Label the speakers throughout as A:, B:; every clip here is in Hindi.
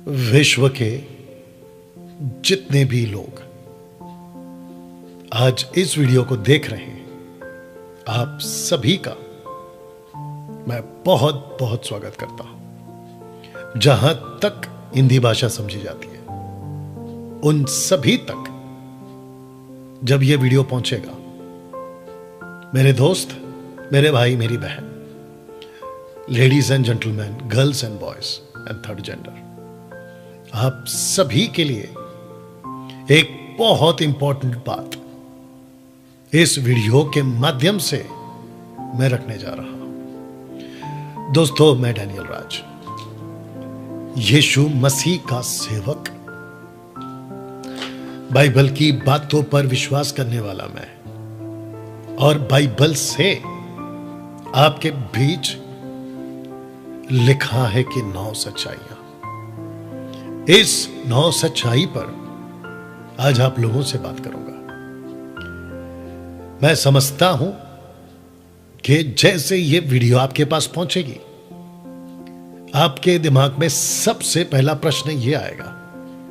A: विश्व के जितने भी लोग आज इस वीडियो को देख रहे हैं, आप सभी का मैं बहुत बहुत स्वागत करता हूं। जहां तक हिंदी भाषा समझी जाती है, उन सभी तक जब यह वीडियो पहुंचेगा, मेरे दोस्त, मेरे भाई, मेरी बहन, ladies and gentleman, girls and boys and third gender, आप सभी के लिए एक बहुत इंपॉर्टेंट बात इस वीडियो के माध्यम से मैं रखने जा रहा हूं। दोस्तों, मैं डैनियल राज, यीशु मसीह का सेवक, बाइबल की बातों पर विश्वास करने वाला मैं, और बाइबल से आपके बीच लिखा है कि 9 सच्चाइयां। इस 9 सच्चाई पर आज आप लोगों से बात करूंगा। मैं समझता हूं कि जैसे ये वीडियो आपके पास पहुंचेगी, आपके दिमाग में सबसे पहला प्रश्न ये आएगा,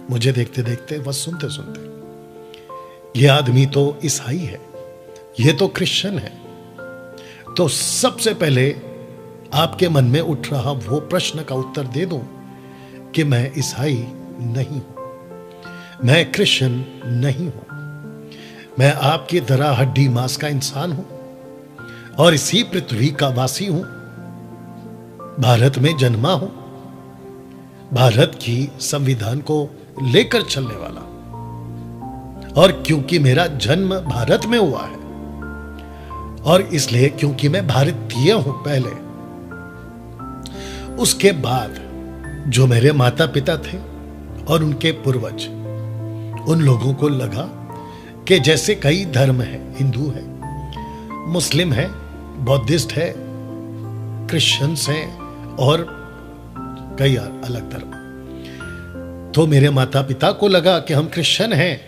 A: मुझे देखते देखते, बस सुनते सुनते, ये आदमी तो ईसाई है, ये तो क्रिश्चियन है। तो सबसे पहले आपके मन में उठ रहा वो प्रश्न का उत्तर दे दूं कि मैं ईसाई नहीं हूं, मैं क्रिश्चियन नहीं हूं, मैं आपकी तरह हड्डी मांस का इंसान हूं और इसी पृथ्वी का वासी हूं, भारत में जन्मा हूं, भारत की संविधान को लेकर चलने वाला, और क्योंकि मेरा जन्म भारत में हुआ है और इसलिए क्योंकि मैं भारतीय हूं पहले, उसके बाद जो मेरे माता पिता थे और उनके पूर्वज, उन लोगों को लगा कि जैसे कई धर्म है, हिंदू है, मुस्लिम है, बौद्धिस्ट है, क्रिश्चियंस हैं और कई अलग धर्म। तो मेरे माता पिता को लगा कि हम क्रिश्चियन हैं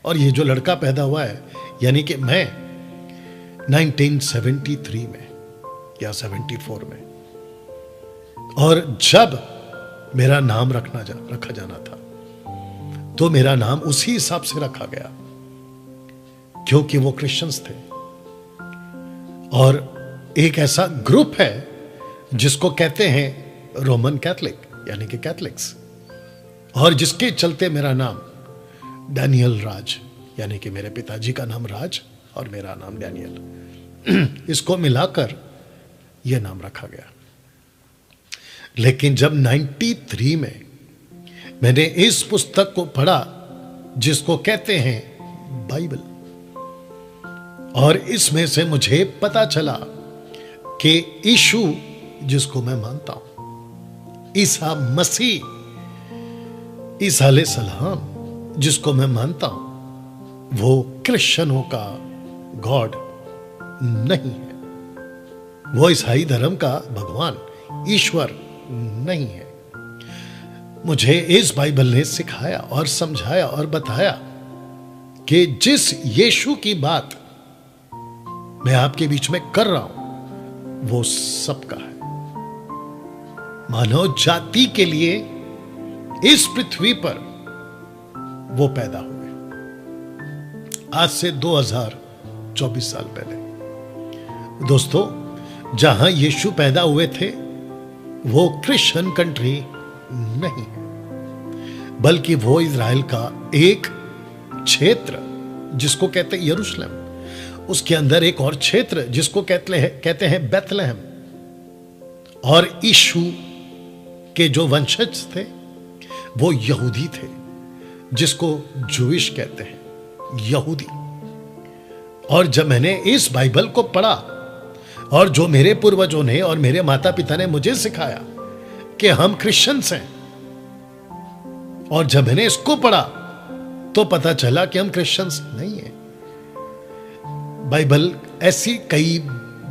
A: और ये जो लड़का पैदा हुआ है, यानी कि मैं 1973 में या 74 में, और जब मेरा नाम रखा जाना था तो मेरा नाम उसी हिसाब से रखा गया क्योंकि वो क्रिश्चियंस थे। और एक ऐसा ग्रुप है जिसको कहते हैं रोमन कैथलिक, यानी कि कैथलिक्स, और जिसके चलते मेरा नाम डैनियल राज, यानी कि मेरे पिताजी का नाम राज और मेरा नाम डैनियल, इसको मिलाकर यह नाम रखा गया। लेकिन जब 93 में मैंने इस पुस्तक को पढ़ा जिसको कहते हैं बाइबल, और इसमें से मुझे पता चला कि यीशु, जिसको मैं मानता हूं, ईसा मसीह, ईसा अलैहिस्सलाम, जिसको मैं मानता हूं, वो क्रिश्चियनों का गॉड नहीं है, वो ईसाई धर्म का भगवान, ईश्वर नहीं है। मुझे इस बाइबल ने सिखाया और समझाया और बताया कि जिस यीशु की बात मैं आपके बीच में कर रहा हूं, वो सबका है, मानव जाति के लिए इस पृथ्वी पर वो पैदा हुए आज से 2024 साल पहले। दोस्तों, जहां यीशु पैदा हुए थे वो क्रिश्चियन कंट्री नहीं है, बल्कि वो इज़राइल का एक क्षेत्र जिसको कहते हैं यरूशलेम, उसके अंदर एक और क्षेत्र जिसको कहते हैं बेथलेहम, और यीशु के जो वंशज थे वो यहूदी थे, जिसको जूविश कहते हैं, यहूदी। और जब मैंने इस बाइबल को पढ़ा और जो मेरे पूर्वजों ने और मेरे माता पिता ने मुझे सिखाया कि हम क्रिश्चियंस हैं, और जब मैंने इसको पढ़ा तो पता चला कि हम क्रिश्चियंस नहीं हैं। बाइबल ऐसी कई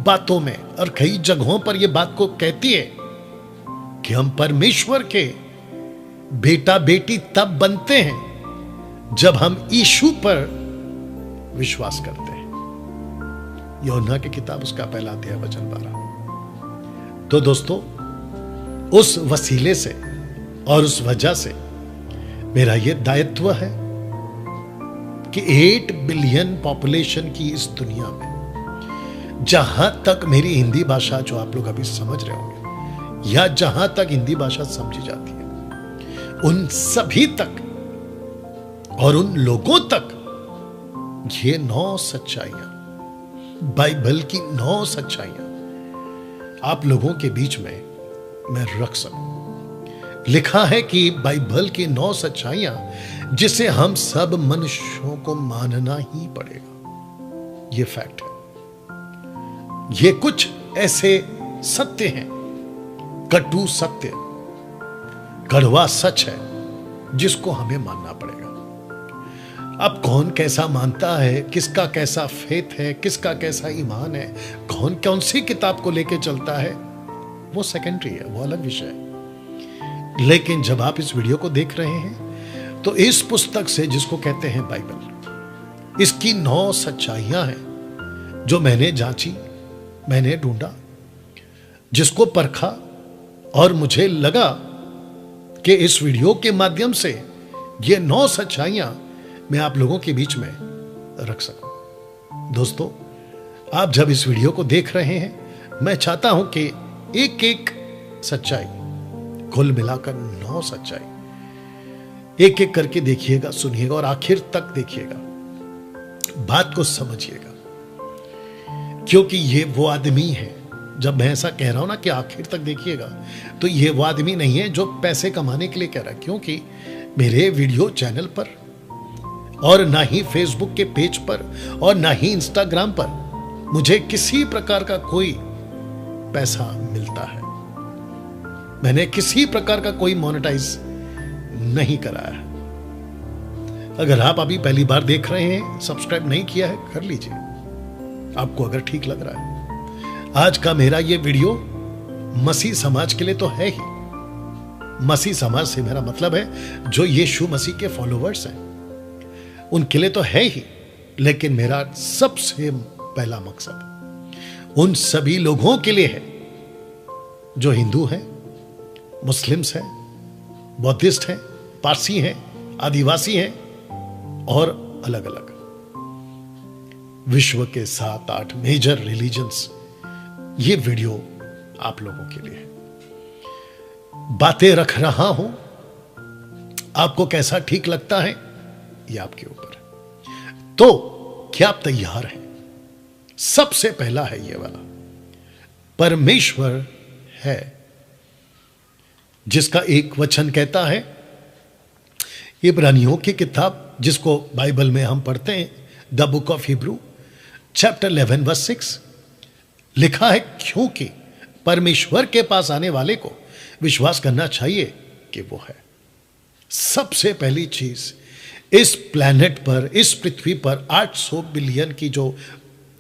A: बातों में और कई जगहों पर यह बात को कहती है कि हम परमेश्वर के बेटा बेटी तब बनते हैं जब हम यीशु पर विश्वास करते हैं। यूहन्ना की किताब, उसका पहला अध्याय वचन 12। तो दोस्तों, उस वसीले से और उस वजह से मेरा यह दायित्व है कि 8 बिलियन पॉपुलेशन की इस दुनिया में जहां तक मेरी हिंदी भाषा, जो आप लोग अभी समझ रहे होंगे, या जहां तक हिंदी भाषा समझी जाती है, उन सभी तक और उन लोगों तक ये 9 सच्चाइयां, बाइबल की 9 सच्चाइयां आप लोगों के बीच में मैं रख सकूं। लिखा है कि बाइबल की 9 सच्चाइयां जिसे हम सब मनुष्यों को मानना ही पड़ेगा। यह फैक्ट है। ये कुछ ऐसे सत्य हैं, कटु सत्य, कड़वा सच है, जिसको हमें मानना पड़ेगा। अब कौन कैसा मानता है, किसका कैसा फेथ है, किसका कैसा ईमान है, कौन कौन सी किताब को लेके चलता है, वो सेकेंडरी है, वो अलग विषय है। लेकिन जब आप इस वीडियो को देख रहे हैं तो इस पुस्तक से, जिसको कहते हैं बाइबल, इसकी 9 सच्चाइयां हैं जो मैंने जांची, मैंने ढूंढा, जिसको परखा, और मुझे लगा कि इस वीडियो के माध्यम से ये 9 सच्चाइयां मैं आप लोगों के बीच में रख सकूं। दोस्तों, आप जब इस वीडियो को देख रहे हैं, मैं चाहता हूं कि एक एक सच्चाई, कुल मिलाकर 9 सच्चाई, एक एक करके देखिएगा, सुनिएगा और आखिर तक देखिएगा, बात को समझिएगा। क्योंकि ये वो आदमी है, जब मैं ऐसा कह रहा हूं ना कि आखिर तक देखिएगा, तो ये वो आदमी नहीं है जो पैसे कमाने के लिए कह रहा है। क्योंकि मेरे वीडियो चैनल पर, और ना ही फेसबुक के पेज पर, और ना ही इंस्टाग्राम पर मुझे किसी प्रकार का कोई पैसा मिलता है। मैंने किसी प्रकार का कोई मोनेटाइज नहीं कराया है। अगर आप अभी पहली बार देख रहे हैं, सब्सक्राइब नहीं किया है, कर लीजिए, आपको अगर ठीक लग रहा है। आज का मेरा ये वीडियो मसीह समाज के लिए तो है ही। मसीह समाज से मेरा मतलब है जो यीशु मसीह के फॉलोवर्स हैं, उनके लिए तो है ही। लेकिन मेरा सबसे पहला मकसद उन सभी लोगों के लिए है जो हिंदू हैं, मुस्लिम्स हैं, बौद्धिस्ट हैं, पारसी हैं, आदिवासी हैं, और अलग अलग विश्व के 7-8 मेजर रिलीजन्स। ये वीडियो आप लोगों के लिए बातें रख रहा हूं। आपको कैसा ठीक लगता है ये आपके ऊपर है। तो क्या आप तैयार हैं? सबसे पहला है ये वाला, परमेश्वर है, जिसका एक वचन कहता है, इब्रानियों की किताब, जिसको बाइबल में हम पढ़ते हैं, the book of Hebrew, chapter 11 verse 6, लिखा है, क्योंकि परमेश्वर के पास आने वाले को विश्वास करना चाहिए कि वो है। सबसे पहली चीज, इस प्लैनेट पर, इस पृथ्वी पर 800 बिलियन की जो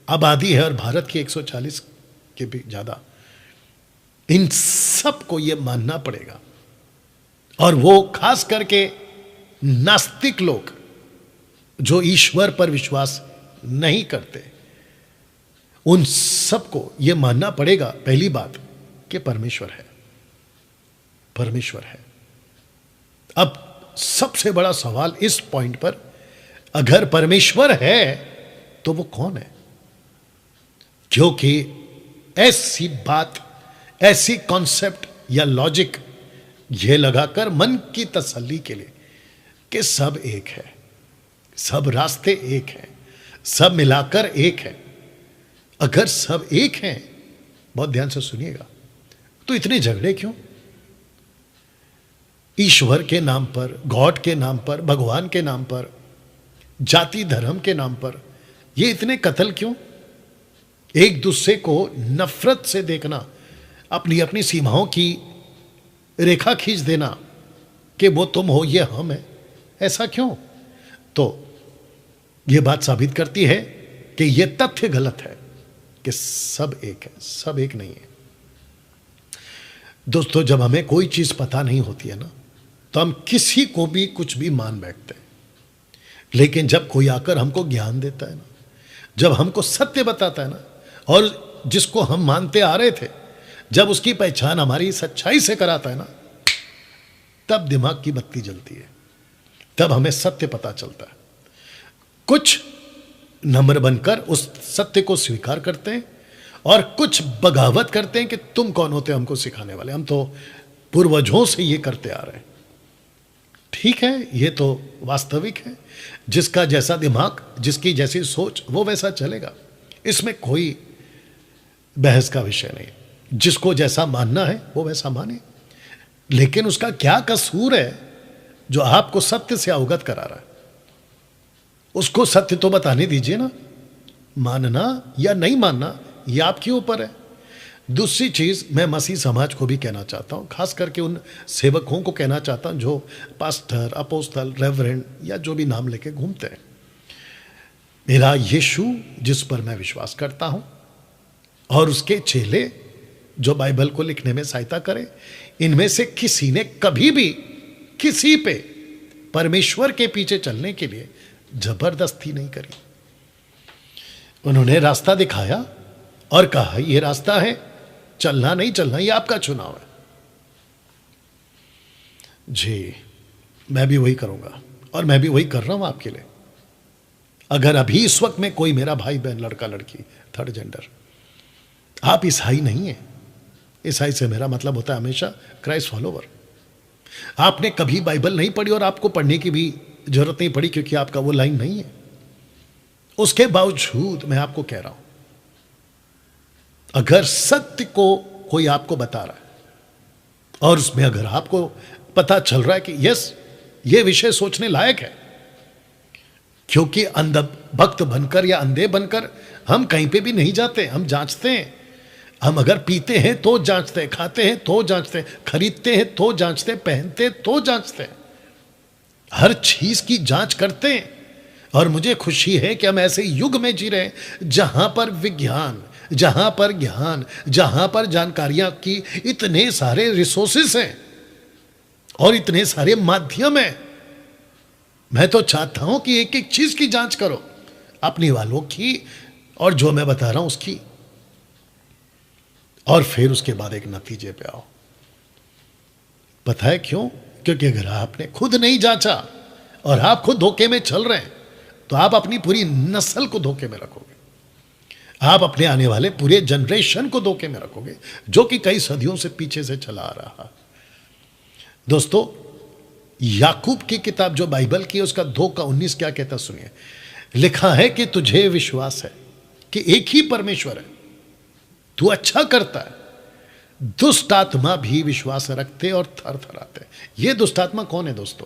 A: आबादी है, और भारत की 140 के भी ज्यादा, इन सब को यह मानना पड़ेगा। और वो खास करके नास्तिक लोग जो ईश्वर पर विश्वास नहीं करते, उन सबको यह मानना पड़ेगा, पहली बात, कि परमेश्वर है। परमेश्वर है। अब सबसे बड़ा सवाल इस पॉइंट पर, अगर परमेश्वर है तो वो कौन है? क्योंकि ऐसी बात, ऐसी कॉन्सेप्ट या लॉजिक ये लगाकर मन की तसल्ली के लिए कि सब एक है, सब रास्ते एक हैं, सब मिलाकर एक है, अगर सब एक हैं, बहुत ध्यान से सुनिएगा, तो इतने झगड़े क्यों? ईश्वर के नाम पर, गॉड के नाम पर, भगवान के नाम पर, जाति धर्म के नाम पर ये इतने कत्ल क्यों? एक दूसरे को नफरत से देखना, अपनी अपनी सीमाओं की रेखा खींच देना कि वो तुम हो, ये हम है, ऐसा क्यों? तो ये बात साबित करती है कि ये तथ्य गलत है कि सब एक है, सब एक नहीं है। दोस्तों, जब हमें कोई चीज पता नहीं होती है ना, तो हम किसी को भी कुछ भी मान बैठते हैं। लेकिन जब कोई आकर हमको ज्ञान देता है ना, जब हमको सत्य बताता है ना, और जिसको हम मानते आ रहे थे, जब उसकी पहचान हमारी सच्चाई से कराता है ना, तब दिमाग की बत्ती जलती है, तब हमें सत्य पता चलता है। कुछ नम्र बनकर उस सत्य को स्वीकार करते हैं और कुछ बगावत करते हैं कि तुम कौन होते हो हमको सिखाने वाले, हम तो पूर्वजों से ये करते आ रहे हैं। ठीक है, ये तो वास्तविक है, जिसका जैसा दिमाग, जिसकी जैसी सोच, वो वैसा चलेगा, इसमें कोई बहस का विषय नहीं। जिसको जैसा मानना है वो वैसा माने, लेकिन उसका क्या कसूर है जो आपको सत्य से अवगत करा रहा है? उसको सत्य तो बताने दीजिए ना। मानना या नहीं मानना ये आपके ऊपर है। दूसरी चीज मैं मसीह समाज को भी कहना चाहता हूं, खास करके उन सेवकों को कहना चाहता हूं जो पास्टर, अपोस्तल, रेवरेंड या जो भी नाम लेके घूमते हैं। मेरा यीशु जिस पर मैं विश्वास करता हूं और उसके चेले जो बाइबल को लिखने में सहायता करें, इनमें से किसी ने कभी भी किसी पे परमेश्वर के पीछे चलने के लिए जबरदस्ती नहीं करी। उन्होंने रास्ता दिखाया और कहा ये रास्ता है, चलना नहीं चलना ये आपका चुनाव है। जी, मैं भी वही करूंगा और मैं भी वही कर रहा हूं आपके लिए। अगर अभी इस वक्त में कोई मेरा भाई बहन, लड़का लड़की, थर्ड जेंडर, आप ईसाई नहीं है, ईसाई से मेरा मतलब होता है हमेशा क्राइस्ट फॉलोवर। आपने कभी बाइबल नहीं पढ़ी और आपको पढ़ने की भी जरूरत नहीं पड़ी क्योंकि आपका वो लाइन नहीं है। उसके बावजूद मैं आपको कह रहा हूं, अगर सत्य को कोई आपको बता रहा है और उसमें अगर आपको पता चल रहा है कि यस ये विषय सोचने लायक है, क्योंकि अंध भक्त बनकर या अंधे बनकर हम कहीं पे भी नहीं जाते, हम जांचते हैं। हम अगर पीते हैं तो जांचते हैं, खाते हैं तो जांचते हैं, खरीदते हैं तो जांचते हैं, पहनते हैं तो जांचते हैं, हर चीज की जांच करते हैं। और मुझे खुशी है कि हम ऐसे युग में जी रहे हैं जहां पर विज्ञान, जहां पर ज्ञान, जहां पर जानकारियां की इतने सारे रिसोर्सेस हैं और इतने सारे माध्यम हैं। मैं तो चाहता हूं कि एक एक चीज की जांच करो, अपने वालों की और जो मैं बता रहा हूं उसकी, और फिर उसके बाद एक नतीजे पे आओ। पता है क्यों? क्योंकि अगर आपने खुद नहीं जांचा और आप खुद धोखे में चल रहे हैं तो आप अपनी पूरी नस्ल को धोखे में रखोगे, आप अपने आने वाले पूरे जनरेशन को धोखे में रखोगे, जो कि कई सदियों से पीछे से चला आ रहा है। दोस्तों, याकूब की किताब जो बाइबल की है उसका 2:19 क्या कहता सुनिए। लिखा है कि तुझे विश्वास है कि एक ही परमेश्वर है, तू अच्छा करता है, दुष्ट आत्मा भी विश्वास रखते और थर थराते। ये दुष्ट आत्मा कौन है दोस्तों?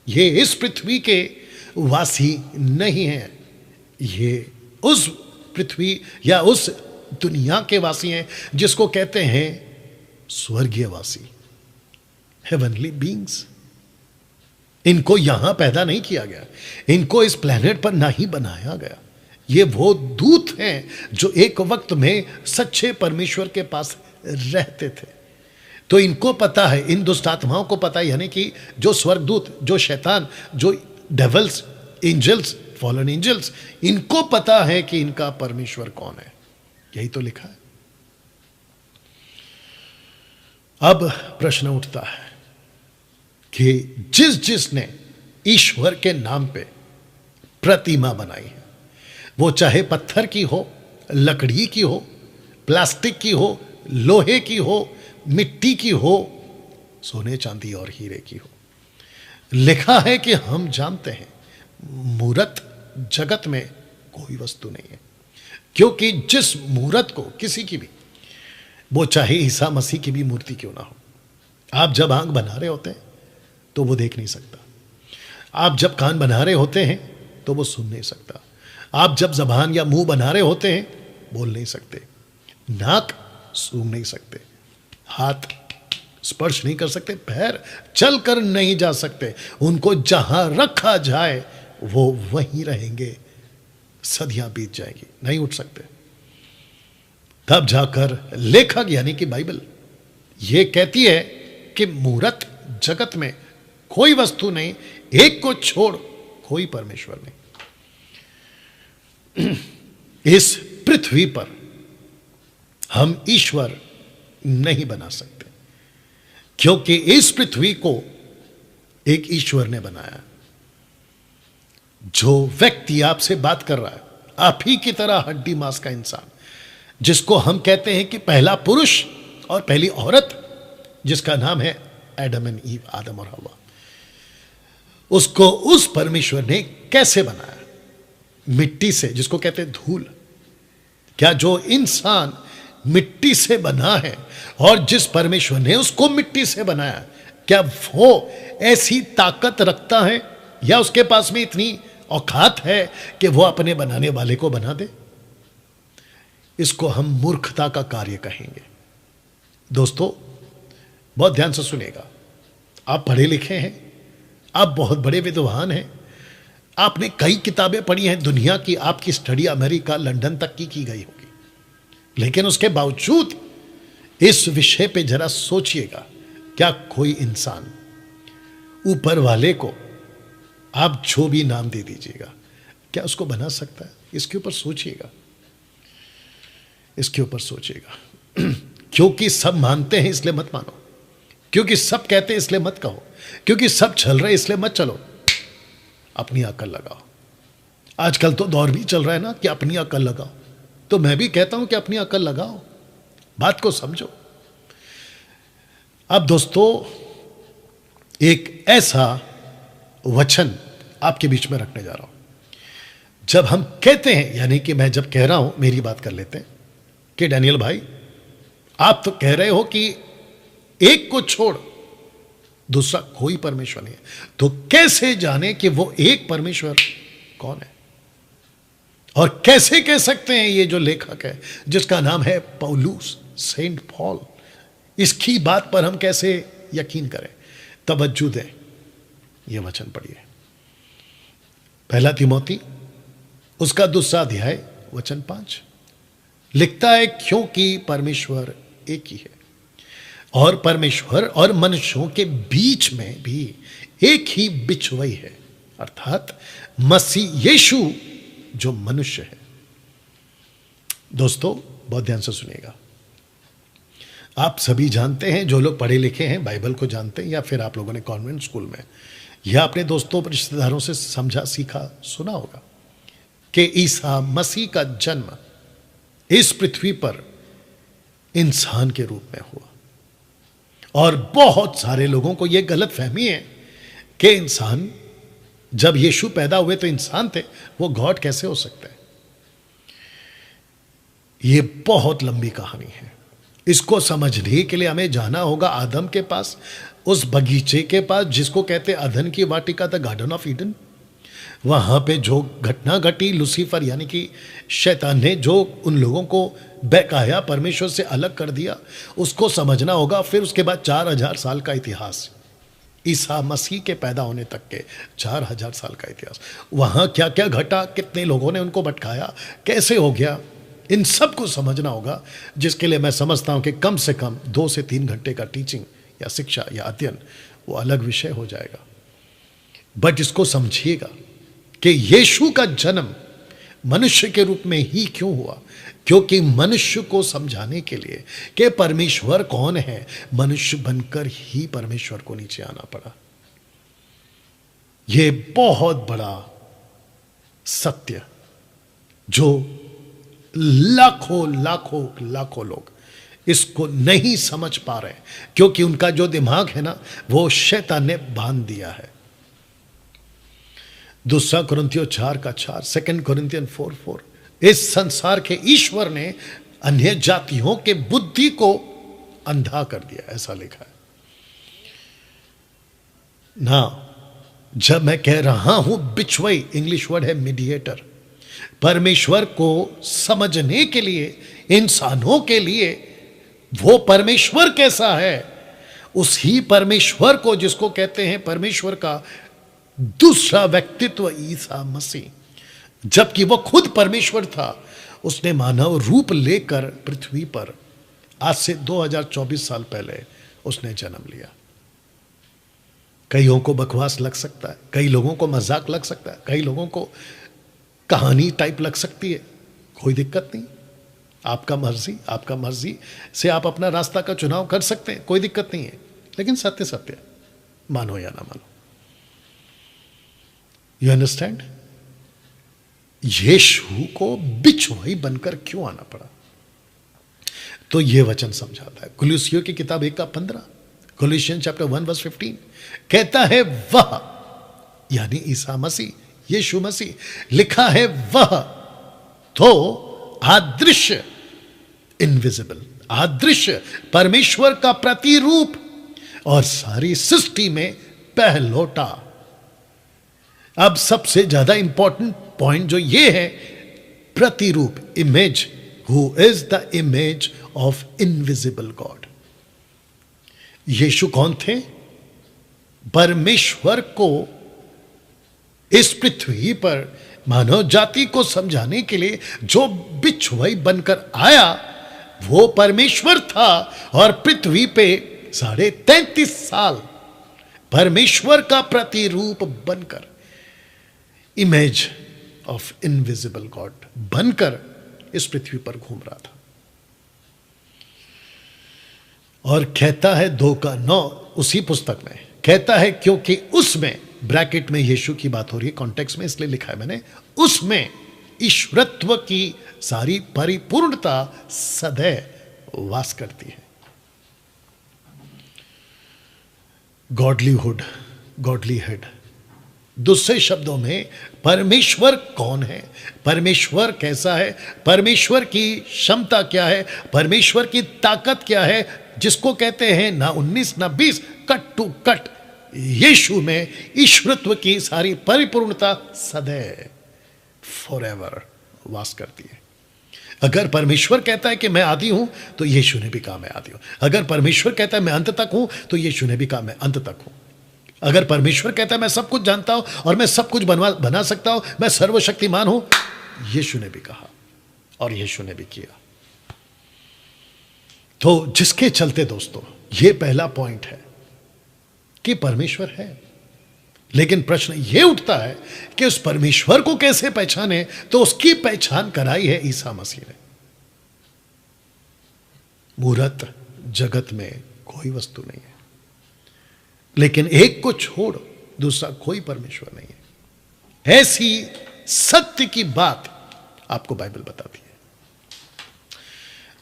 A: ये इस पृथ्वी के वासी नहीं है, ये उस पृथ्वी या उस दुनिया के वासी हैं जिसको कहते हैं स्वर्गीय वासी, हेवनली बीइंग्स। इनको यहां पैदा नहीं किया गया, इनको इस प्लेनेट पर ना ही बनाया गया। ये वो दूत हैं जो एक वक्त में सच्चे परमेश्वर के पास रहते थे। तो इनको पता है, इन दुष्ट आत्माओं को पता है, यानी कि जो स्वर्गदूत, जो शैतान, जो डेविल्स, एंजल्स, फॉलन एंजल्स, इनको पता है कि इनका परमेश्वर कौन है। यही तो लिखा है। अब प्रश्न उठता है कि जिसने ईश्वर के नाम पे प्रतिमा बनाई है, वो चाहे पत्थर की हो, लकड़ी की हो, प्लास्टिक की हो, लोहे की हो, मिट्टी की हो, सोने चांदी और हीरे की हो, लिखा है कि हम जानते हैं मूरत जगत में कोई वस्तु नहीं है। क्योंकि जिस मूरत को, किसी की भी, वो चाहे ईसा मसीह की भी मूर्ति क्यों ना हो, आप जब आंख बना रहे होते हैं तो वो देख नहीं सकता, आप जब कान बना रहे होते हैं तो वो सुन नहीं सकता, आप जब जबान या मुंह बना रहे होते हैं बोल नहीं सकते, नाक सूंघ नहीं सकते, हाथ स्पर्श नहीं कर सकते, पैर चल कर नहीं जा सकते। उनको जहां रखा जाए वो वहीं रहेंगे, सदियां बीत जाएंगी, नहीं उठ सकते। तब जाकर लेखक यानी कि बाइबल ये कहती है कि मूरत जगत में कोई वस्तु नहीं, एक को छोड़ कोई परमेश्वर नहीं। इस पृथ्वी पर हम ईश्वर नहीं बना सकते, क्योंकि इस पृथ्वी को एक ईश्वर ने बनाया। जो व्यक्ति आपसे बात कर रहा है, आप ही की तरह हड्डी मांस का इंसान, जिसको हम कहते हैं कि पहला पुरुष और पहली औरत, जिसका नाम है एडम एंड ईव, आदम और हवा, उसको उस परमेश्वर ने कैसे बनाया? मिट्टी से, जिसको कहते हैं धूल। क्या जो इंसान मिट्टी से बना है और जिस परमेश्वर ने उसको मिट्टी से बनाया, क्या वो ऐसी ताकत रखता है या उसके पास में इतनी औकात है कि वो अपने बनाने वाले को बना दे? इसको हम मूर्खता का कार्य कहेंगे। दोस्तों, बहुत ध्यान से सुनेगा। आप पढ़े लिखे हैं, आप बहुत बड़े विद्वान हैं, आपने कई किताबें पढ़ी हैं दुनिया की, आपकी स्टडी अमेरिका लंदन तक की गई होगी, लेकिन उसके बावजूद इस विषय पे जरा सोचिएगा। क्या कोई इंसान ऊपर वाले को आप जो भी नाम दे दीजिएगा, क्या उसको बना सकता है? इसके ऊपर सोचिएगा, इसके ऊपर सोचिएगा। क्योंकि सब मानते हैं इसलिए मत मानो, क्योंकि सब कहते हैं इसलिए मत कहो, क्योंकि सब चल रहे इसलिए मत चलो। अपनी अकल लगाओ। आजकल तो दौर भी चल रहा है ना कि अपनी अकल लगाओ, तो मैं भी कहता हूं कि अपनी अकल लगाओ, बात को समझो। अब दोस्तों, एक ऐसा वचन आपके बीच में रखने जा रहा हूं। जब हम कहते हैं, यानी कि मैं जब कह रहा हूं, मेरी बात कर लेते हैं कि डैनियल भाई, आप तो कह रहे हो कि एक को छोड़ दूसरा कोई परमेश्वर नहीं है, तो कैसे जाने कि वो एक परमेश्वर कौन है? और कैसे कह सकते हैं ये जो लेखक है, जिसका नाम है पौलुस, सेंट पॉल, इसकी बात पर हम कैसे यकीन करें? तवज्जो दें, ये वचन पढ़िए। पहला तिमोथी उसका 2 अध्याय वचन 5 लिखता है, क्योंकि परमेश्वर एक ही है और परमेश्वर और मनुष्यों के बीच में भी एक ही बिछुई है, अर्थात मसीह यीशु जो मनुष्य है। दोस्तों, बहुत ध्यान से सुनिएगा। आप सभी जानते हैं, जो लोग पढ़े लिखे हैं, बाइबल को जानते हैं, या फिर आप लोगों ने कॉन्वेंट स्कूल में या अपने दोस्तों रिश्तेदारों से समझा सीखा सुना होगा कि ईसा मसीह का जन्म इस पृथ्वी पर इंसान के रूप में हुआ। और बहुत सारे लोगों को यह गलत फहमी है कि इंसान, जब यीशु पैदा हुए तो इंसान थे, वो गॉड कैसे हो सकता है? यह बहुत लंबी कहानी है। इसको समझने के लिए हमें जाना होगा आदम के पास, उस बगीचे के पास जिसको कहते अदन की वाटिका, द गार्डन ऑफ ईडन। वहां पे जो घटना घटी, लूसीफर यानी कि शैतान ने जो उन लोगों को बहकाया, परमेश्वर से अलग कर दिया, उसको समझना होगा। फिर उसके बाद 4000 साल का इतिहास, ईसा मसीह के पैदा होने तक के 4000 साल का इतिहास। वहां क्या क्या घटा, कितने लोगों ने उनको भटकाया, कैसे हो गया, इन सब को समझना होगा। जिसके लिए मैं समझता हूं कि कम से कम 2 से 3 घंटे का टीचिंग या शिक्षा या अध्ययन वो अलग विषय हो जाएगा। बट इसको समझिएगा कि यीशु का जन्म मनुष्य के रूप में ही क्यों हुआ, क्योंकि मनुष्य को समझाने के लिए कि परमेश्वर कौन है, मनुष्य बनकर ही परमेश्वर को नीचे आना पड़ा। यह बहुत बड़ा सत्य जो लाखों लाखों लाखों लोग इसको नहीं समझ पा रहे, क्योंकि उनका जो दिमाग है ना, वो शैतान ने बांध दिया है। 2 कुरिन्थियों 4:4, 2 कुरिन्थियन 4:4, इस संसार के ईश्वर ने अन्य जातियों के बुद्धि को अंधा कर दिया, ऐसा लिखा है ना। जब मैं कह रहा हूं बिछुई, इंग्लिश वर्ड है मीडिएटर, परमेश्वर को समझने के लिए, इंसानों के लिए वो परमेश्वर कैसा है, उसी परमेश्वर को जिसको कहते हैं परमेश्वर का दूसरा व्यक्तित्व ईसा मसीह, जबकि वो खुद परमेश्वर था, उसने मानव रूप लेकर पृथ्वी पर आज से 2024 साल पहले उसने जन्म लिया। कईयों को बकवास लग सकता है, कई लोगों को मजाक लग सकता है, कई लोगों को कहानी टाइप लग सकती है, कोई दिक्कत नहीं। आपका मर्जी से आप अपना रास्ता का चुनाव कर सकते हैं, कोई दिक्कत नहीं है। लेकिन सत्य सत्य, मानो या ना मानो। You understand? यीशु को बिचवाई बनकर क्यों आना पड़ा? तो यह वचन समझाता है। कुलुसियों की किताब 1:15, कोलोसियंस चैप्टर 1:15 कहता है वह, यानी ईसा मसीह, यीशु मसीह, लिखा है वह तो अदृश्य, इनविजिबल, अदृश्य परमेश्वर का प्रतिरूप और सारी सृष्टि में पहलौटा। अब सबसे ज्यादा इंपॉर्टेंट पॉइंट जो ये है, प्रतिरूप, image, who is the image of invisible God. Yeshu कौन थे? परमेश्वर को इस पृथ्वी पर मानव जाति को समझाने के लिए जो बिचवाई बनकर आया, वो परमेश्वर था और पृथ्वी पे 33.5 साल परमेश्वर का प्रतिरूप बनकर, इमेज ऑफ इनविजिबल गॉड बनकर इस पृथ्वी पर घूम रहा था। और कहता है 2:9 उसी पुस्तक में कहता है, क्योंकि उसमें, ब्रैकेट में यीशु की बात हो रही है, कॉन्टेक्स्ट में इसलिए लिखा है मैंने, उसमें ईश्वरत्व की सारी परिपूर्णता सदैव वास करती है। गॉडलीहुड, गॉडली हेड। दूसरे शब्दों में परमेश्वर कौन है, परमेश्वर कैसा है, परमेश्वर की क्षमता क्या है, परमेश्वर की ताकत क्या है, जिसको कहते हैं ना 19 ना 20, कट टू कट यीशु में ईश्वरत्व की सारी परिपूर्णता सदैव, फॉरएवर वास करती है। अगर परमेश्वर कहता है कि मैं आदि हूं, तो यीशु ने भी कहा मैं आदि हूं। अगर परमेश्वर कहता है मैं अंत तक हूं, तो यीशु ने भी कहा मैं अंत तक हूं। अगर परमेश्वर कहता है मैं सब कुछ जानता हूं और मैं सब कुछ बना सकता हूं, मैं सर्वशक्तिमान हूं, यीशु ने भी कहा और यीशु ने भी किया। तो जिसके चलते दोस्तों, यह पहला पॉइंट है कि परमेश्वर है, लेकिन प्रश्न यह उठता है कि उस परमेश्वर को कैसे पहचाने? तो उसकी पहचान कराई है ईसा मसीह ने। मूर्त जगत में कोई वस्तु नहीं है, लेकिन एक को छोड़ दूसरा कोई परमेश्वर नहीं है। ऐसी सत्य की बात आपको बाइबल बताती है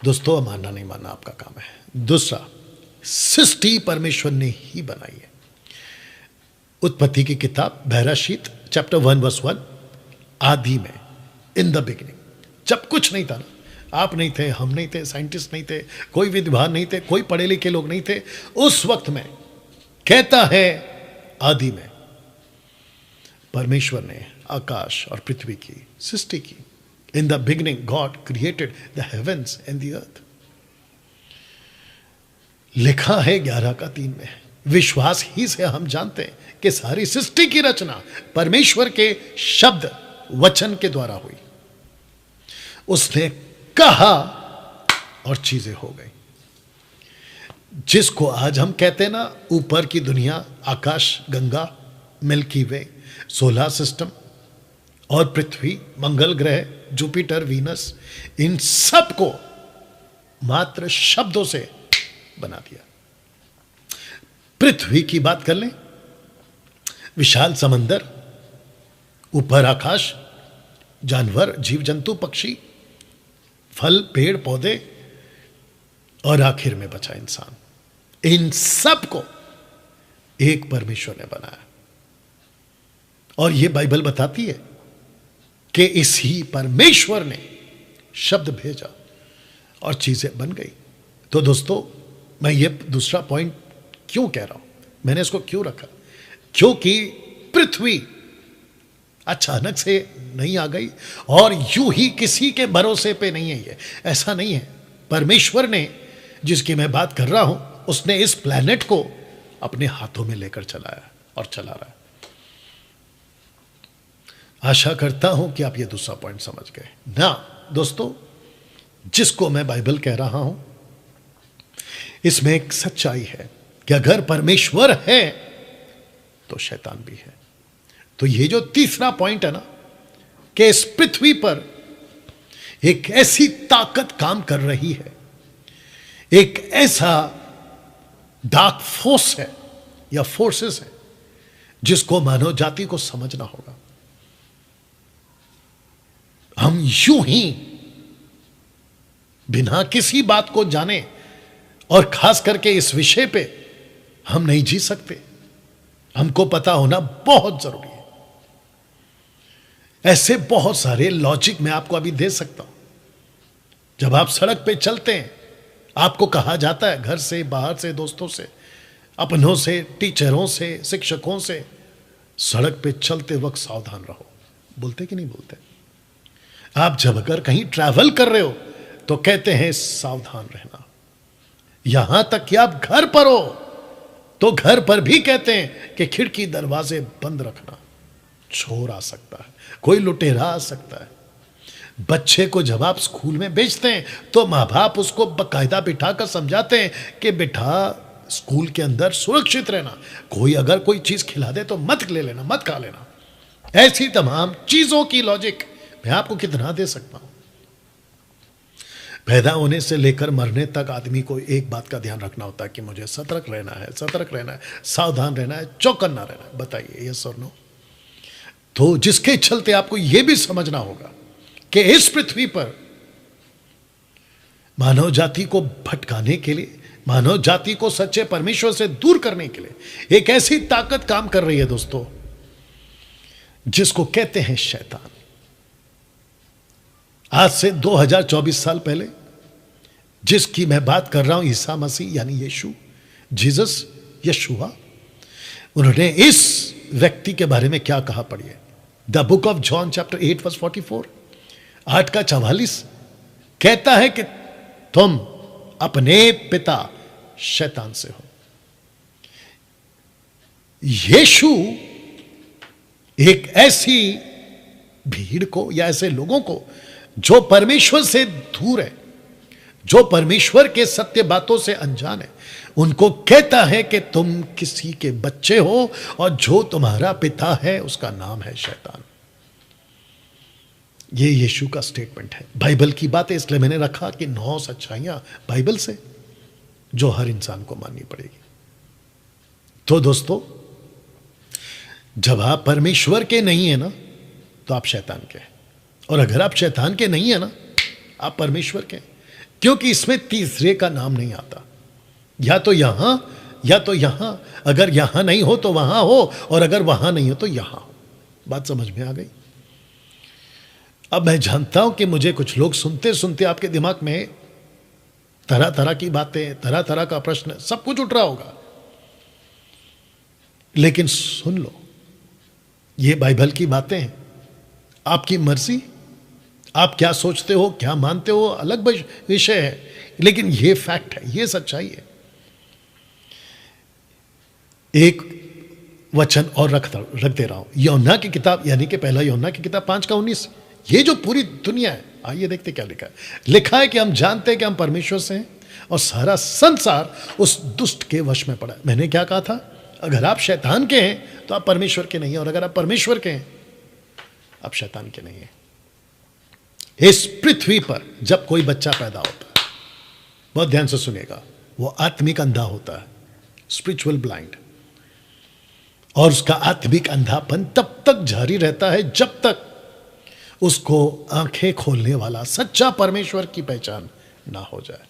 A: दोस्तों। मानना नहीं मानना आपका काम है। दूसरा, सृष्टि परमेश्वर ने ही बनाई है। उत्पत्ति की किताब बहराशीत चैप्टर 1:1, आदि में, इन द बिगिनिंग, जब कुछ नहीं था ना, आप नहीं थे, हम नहीं थे, साइंटिस्ट नहीं थे, कोई विद्वान नहीं थे, कोई पढ़े लिखे लोग नहीं थे, उस वक्त में कहता है आदि में परमेश्वर ने आकाश और पृथ्वी की सृष्टि की। In the beginning God created the heavens and the earth. लिखा है 11:3 में। विश्वास ही से हम जानते हैं कि सारी सृष्टि की रचना परमेश्वर के शब्द वचन के द्वारा हुई। उसने कहा और चीजें हो गई। जिसको आज हम कहते हैं ना, ऊपर की दुनिया, आकाश गंगा, मिल्की वे, सोलर सिस्टम और पृथ्वी, मंगल ग्रह, जुपिटर, वीनस, इन सब को मात्र शब्दों से बना दिया। पृथ्वी की बात कर लें, विशाल समंदर, ऊपर आकाश, जानवर, जीव जंतु, पक्षी, फल, पेड़ पौधे और आखिर में बचा इंसान, इन सब को एक परमेश्वर ने बनाया। और यह बाइबल बताती है कि इसी परमेश्वर ने शब्द भेजा और चीजें बन गई। तो दोस्तों, मैं ये दूसरा पॉइंट क्यों कह रहा हूं, मैंने इसको क्यों रखा? क्योंकि पृथ्वी अचानक से नहीं आ गई और यूं ही किसी के भरोसे पे नहीं है। ये ऐसा नहीं है। परमेश्वर ने, जिसकी मैं बात कर रहा हूं, उसने इस प्लैनेट को अपने हाथों में लेकर चलाया और चला रहा है। आशा करता हूं कि आप ये दूसरा पॉइंट समझ गए ना दोस्तों। जिसको मैं बाइबल कह रहा हूं, इसमें एक सच्चाई है कि अगर परमेश्वर है तो शैतान भी है। तो ये जो तीसरा पॉइंट है ना, कि इस पृथ्वी पर एक ऐसी ताकत काम कर रही है, एक ऐसा डार्क फोर्स है या फोर्सेस है, जिसको मानव जाति को समझना होगा। यूं ही बिना किसी बात को जाने, और खास करके इस विषय पे हम नहीं जी सकते। हमको पता होना बहुत जरूरी है। ऐसे बहुत सारे लॉजिक मैं आपको अभी दे सकता हूं। जब आप सड़क पे चलते हैं, आपको कहा जाता है घर से, बाहर से, दोस्तों से, अपनों से, टीचरों से, शिक्षकों से, सड़क पे चलते वक्त सावधान रहो। बोलते कि नहीं बोलते? आप जब अगर कहीं ट्रैवल कर रहे हो तो कहते हैं सावधान रहना। यहां तक कि आप घर पर हो तो घर पर भी कहते हैं कि खिड़की दरवाजे बंद रखना, चोर आ सकता है, कोई लुटेरा आ सकता है। बच्चे को जब आप स्कूल में भेजते हैं तो माँ बाप उसको बाकायदा बिठाकर समझाते हैं कि बेटा स्कूल के अंदर सुरक्षित रहना, कोई अगर कोई चीज खिला दे तो मत ले लेना, मत खा लेना। ऐसी तमाम चीजों की लॉजिक मैं आपको कितना दे सकता हूं। पैदा होने से लेकर मरने तक आदमी को एक बात का ध्यान रखना होता है कि मुझे सतर्क रहना है, सतर्क रहना है, सावधान रहना है, चौकन्ना रहना है। बताइए यस और नो? तो जिसके चलते आपको यह भी समझना होगा कि इस पृथ्वी पर मानव जाति को भटकाने के लिए, मानव जाति को सच्चे परमेश्वर से दूर करने के लिए एक ऐसी ताकत काम कर रही है दोस्तों, जिसको कहते हैं शैतान। आज से 2024 साल पहले जिसकी मैं बात कर रहा हूं, ईसा मसीह यानी यीशु, जीसस, यशुआ, उन्होंने इस व्यक्ति के बारे में क्या कहा पढ़िए। The book of John chapter 8 verse 44, 8 का 44 कहता है कि तुम अपने पिता शैतान से हो। यीशु एक ऐसी भीड़ को या ऐसे लोगों को जो परमेश्वर से दूर है, जो परमेश्वर के सत्य बातों से अनजान है, उनको कहता है कि तुम किसी के बच्चे हो और जो तुम्हारा पिता है उसका नाम है शैतान। ये यीशु का स्टेटमेंट है। बाइबल की बात है, इसलिए मैंने रखा कि 9 सच्चाइयां बाइबल से जो हर इंसान को माननी पड़ेगी। तो दोस्तों, जब आप परमेश्वर के नहीं है ना तो आप शैतान के हैं, और अगर आप शैतान के नहीं है ना आप परमेश्वर के हैं, क्योंकि इसमें तीसरे का नाम नहीं आता। या तो यहां या तो यहां, अगर यहां नहीं हो तो वहां हो, और अगर वहां नहीं हो तो यहां हो। बात समझ में आ गई? अब मैं जानता हूं कि मुझे कुछ लोग सुनते सुनते आपके दिमाग में तरह तरह की बातें, तरह तरह का प्रश्न, सब कुछ उठ रहा होगा। लेकिन सुन लो, ये बाइबल की बातें हैं, आपकी मर्जी, आप क्या सोचते हो, क्या मानते हो, अलग विषय है, लेकिन ये फैक्ट है, ये सच्चाई है। एक वचन और रख दे रहा हूं, यूहन्ना की किताब, यानी कि पहला यूहन्ना की किताब 5 का 19। ये जो पूरी दुनिया है, आइए देखते क्या लिखा है। लिखा है कि हम जानते हैं कि हम परमेश्वर से हैं और सारा संसार उस दुष्ट के वश में पड़ा है। मैंने क्या कहा था? अगर आप शैतान के हैं तो आप परमेश्वर के नहीं हैं, और अगर आप परमेश्वर के हैं आप शैतान के नहीं हैं। इस पृथ्वी पर जब कोई बच्चा पैदा होता है, बहुत ध्यान से सुनिएगा, वो आत्मिक अंधा होता है, स्पिरिचुअल ब्लाइंड, और उसका आत्मिक अंधापन तब तक जारी रहता है जब तक उसको आंखें खोलने वाला सच्चा परमेश्वर की पहचान ना हो जाए।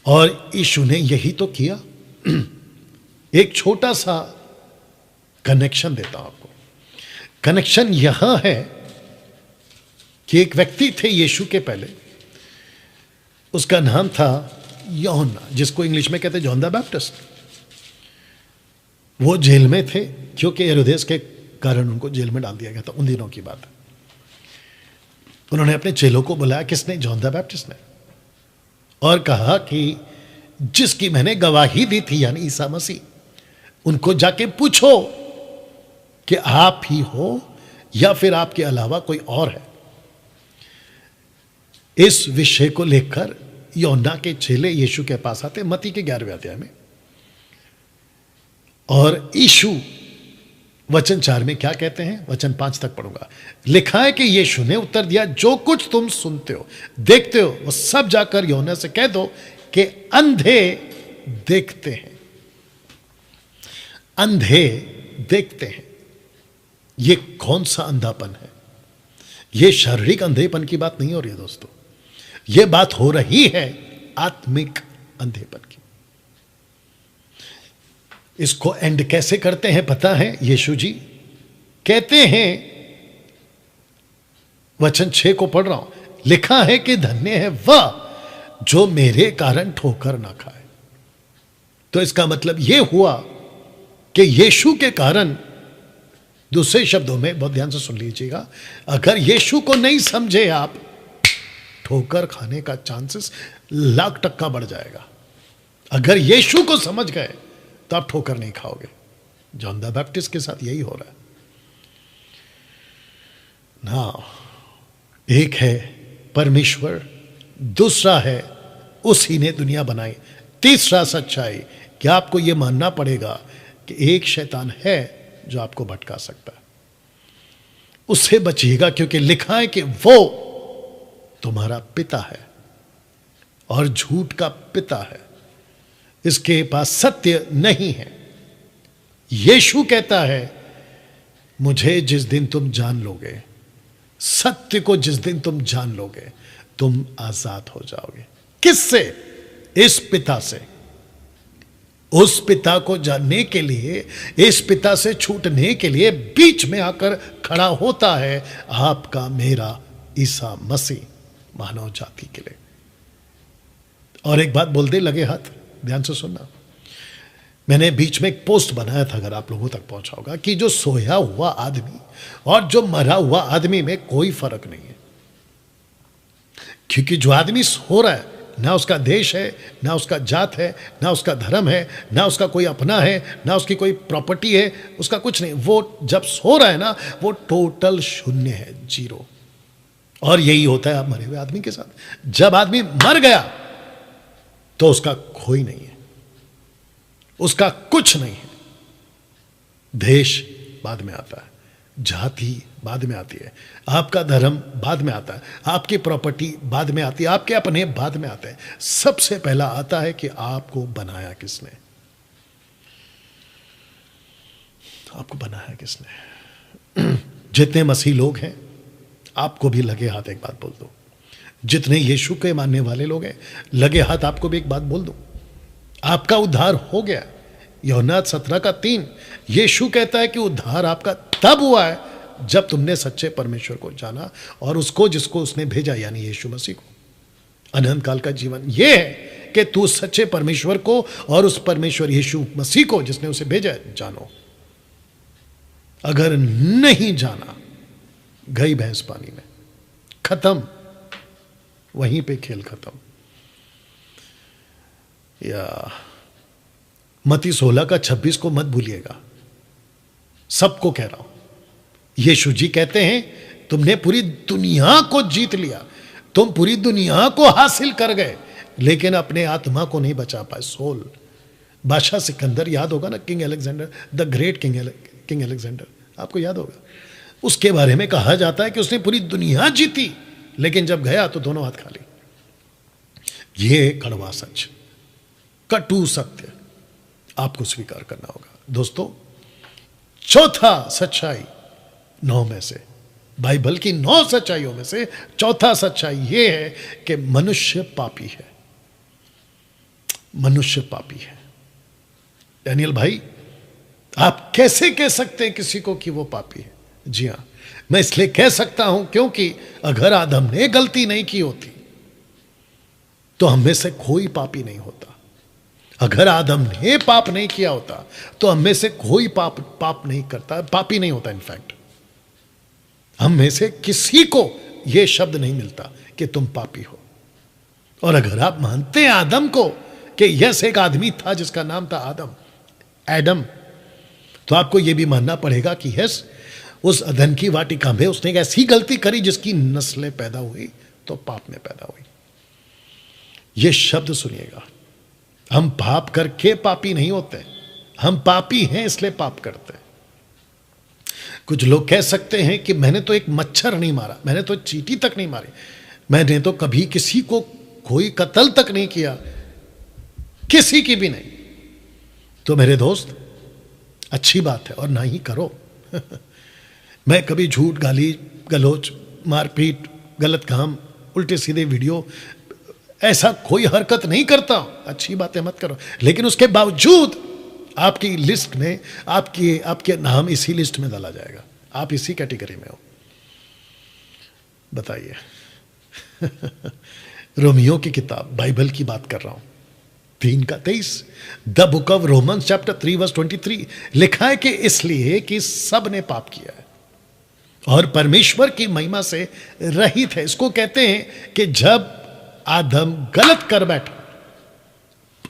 A: और यीशु ने यही तो किया। एक छोटा सा कनेक्शन देता हूं आपको। कनेक्शन यहां है कि एक व्यक्ति थे यीशु के पहले, उसका नाम था यूहन्ना, जिसको इंग्लिश में कहते जॉन द बैप्टिस्ट। वो जेल में थे क्योंकि हेरोदेस के कारण उनको जेल में डाल दिया गया था। उन दिनों की बात है। उन्होंने अपने चेलों को बुलाया, किसने? जॉन द बैप्टिस्ट ने, और कहा कि जिसकी मैंने गवाही दी थी यानी ईसा मसीह, उनको जाके पूछो कि आप ही हो या फिर आपके अलावा कोई और है। इस विषय को लेकर यूहन्ना के चेले यीशु के पास आते, मत्ती के 11वें अध्याय में, और यीशु वचन 4 में क्या कहते हैं? वचन 5 तक पढ़ूंगा। लिखा है कि यीशु ने उत्तर दिया, जो कुछ तुम सुनते हो, देखते हो, वो सब जाकर यूहन्ना से कह दो कि अंधे देखते हैं, अंधे देखते हैं। ये कौन सा अंधापन है? ये शारीरिक अंधेपन की बात नहीं हो रही है दोस्तों, ये बात हो रही है आत्मिक अंधेपन की। इसको एंड कैसे करते हैं पता है? यीशु जी कहते हैं, वचन 6 को पढ़ रहा हूं, लिखा है कि धन्य है वह जो मेरे कारण ठोकर ना खाए। तो इसका मतलब यह हुआ कि यीशु के कारण, दूसरे शब्दों में बहुत ध्यान से सुन लीजिएगा, अगर यीशु को नहीं समझे आप, ठोकर खाने का चांसेस लाख% बढ़ जाएगा। अगर यीशु को समझ गए तो आप ठोकर नहीं खाओगे। जॉन द बैप्टिस्ट के साथ यही हो रहा है ना। एक है परमेश्वर, दूसरा है उसी ने दुनिया बनाई, तीसरा सच्चाई कि आपको यह मानना पड़ेगा कि एक शैतान है जो आपको भटका सकता है। उससे बचिएगा, क्योंकि लिखा है कि वो तुम्हारा पिता है और झूठ का पिता है, इसके पास सत्य नहीं है। यीशु कहता है, मुझे जिस दिन तुम जान लोगे, सत्य को जिस दिन तुम जान लोगे, तुम आजाद हो जाओगे। किससे? इस पिता से। उस पिता को जानने के लिए, इस पिता से छूटने के लिए बीच में आकर खड़ा होता है आपका मेरा ईसा मसीह, मानव जाति के लिए। और एक बात बोल दे, लगे हाथ, ध्यान से सुनना। मैंने बीच में एक पोस्ट बनाया था, अगर आप लोगों तक पहुंचा होगा, कि जो सोया हुआ आदमी और जो मरा हुआ आदमी में कोई फर्क नहीं है। क्योंकि जो आदमी सो रहा है, ना उसका देश है, ना उसका जात है, ना उसका धर्म है, ना उसका कोई अपना है, ना उसकी कोई प्रॉपर्टी है, उसका कुछ नहीं। वो जब सो रहा है ना, वो टोटल शून्य है, जीरो। और यही होता है आप मरे हुए आदमी के साथ। जब आदमी मर गया तो उसका कोई नहीं है, उसका कुछ नहीं है। देश बाद में आता है, जाति बाद में आती है, आपका धर्म बाद में आता है, आपकी प्रॉपर्टी बाद में आती है, आपके अपने बाद में आते हैं। सबसे पहला आता है कि आपको बनाया किसने, आपको बनाया किसने। जितने मसीह लोग हैं, आपको भी लगे हाथ एक बात बोल दो। जितने यीशु के मानने वाले लोग हैं, लगे हाथ आपको भी एक बात बोल दो, आपका उद्धार हो गया। यूहन्ना 17:3 यीशु कहता है कि उद्धार आपका तब हुआ है जब तुमने सच्चे परमेश्वर को जाना और उसको जिसको उसने भेजा, यानी यीशु मसीह को। अनंत काल का जीवन यह है कि तू सच्चे परमेश्वर को और उस परमेश्वर यीशु मसीह को जिसने उसे भेजा जानो। अगर नहीं जाना, गई भैंस पानी में, खत्म, वहीं पे खेल खत्म। या मत्ती 16:26 को मत भूलिएगा, सबको कह रहा हूं। यीशु जी कहते हैं, तुमने पूरी दुनिया को जीत लिया, तुम पूरी दुनिया को हासिल कर गए, लेकिन अपने आत्मा को नहीं बचा पाए, सोल। बादशाह सिकंदर याद होगा ना, king Alexander, the great king Alexander, आपको याद होगा। उसके बारे में कहा जाता है कि उसने पूरी दुनिया जीती, लेकिन जब गया तो दोनों हाथ खाली। ये कड़वा सच, कटु सत्य आपको स्वीकार करना होगा। दोस्तों, चौथा सच्चाई 9 में से, बाइबल की 9 सच्चाइयों में से चौथा सच्चाई यह है कि मनुष्य पापी है। मनुष्य पापी है। डैनियल भाई, आप कैसे कह सकते हैं किसी को कि वो पापी है? जी हां, मैं इसलिए कह सकता हूं क्योंकि अगर आदम ने गलती नहीं की होती तो हम में से कोई पापी नहीं होता। अगर आदम ने पाप नहीं किया होता तो हम में से कोई पाप नहीं करता, पापी नहीं होता। इनफैक्ट हम में से किसी को यह शब्द नहीं मिलता कि तुम पापी हो। और अगर आप मानते हैं आदम को कि यस एक आदमी था जिसका नाम था एडम, तो आपको यह भी मानना पड़ेगा कि यस उस अदन की वाटिका में उसने एक ऐसी गलती करी जिसकी नस्लें पैदा हुई तो पाप में पैदा हुई। यह शब्द सुनिएगा, हम पाप करके पापी नहीं होते, हम पापी हैं इसलिए पाप करते हैं। कुछ लोग कह सकते हैं कि मैंने तो एक मच्छर नहीं मारा, मैंने तो चींटी तक नहीं मारी, मैंने तो कभी किसी को कोई कत्ल तक नहीं किया, किसी की भी नहीं। तो मेरे दोस्त, अच्छी बात है और ना ही करो। मैं कभी झूठ गाली गलोच मारपीट, गलत काम, उल्टे सीधे वीडियो, ऐसा कोई हरकत नहीं करता, अच्छी बातें मत करो, लेकिन उसके बावजूद आपकी लिस्ट में आपके नाम इसी लिस्ट में डाला जाएगा, आप इसी कैटेगरी में हो। बताइए। रोमियो की किताब, बाइबल की बात कर रहा हूं, 3:23, the book of Romans chapter 3 verse 23 लिखा है कि इसलिए कि सब ने पाप किया है और परमेश्वर की महिमा से रहित है। इसको कहते हैं कि जब आदम गलत कर बैठा,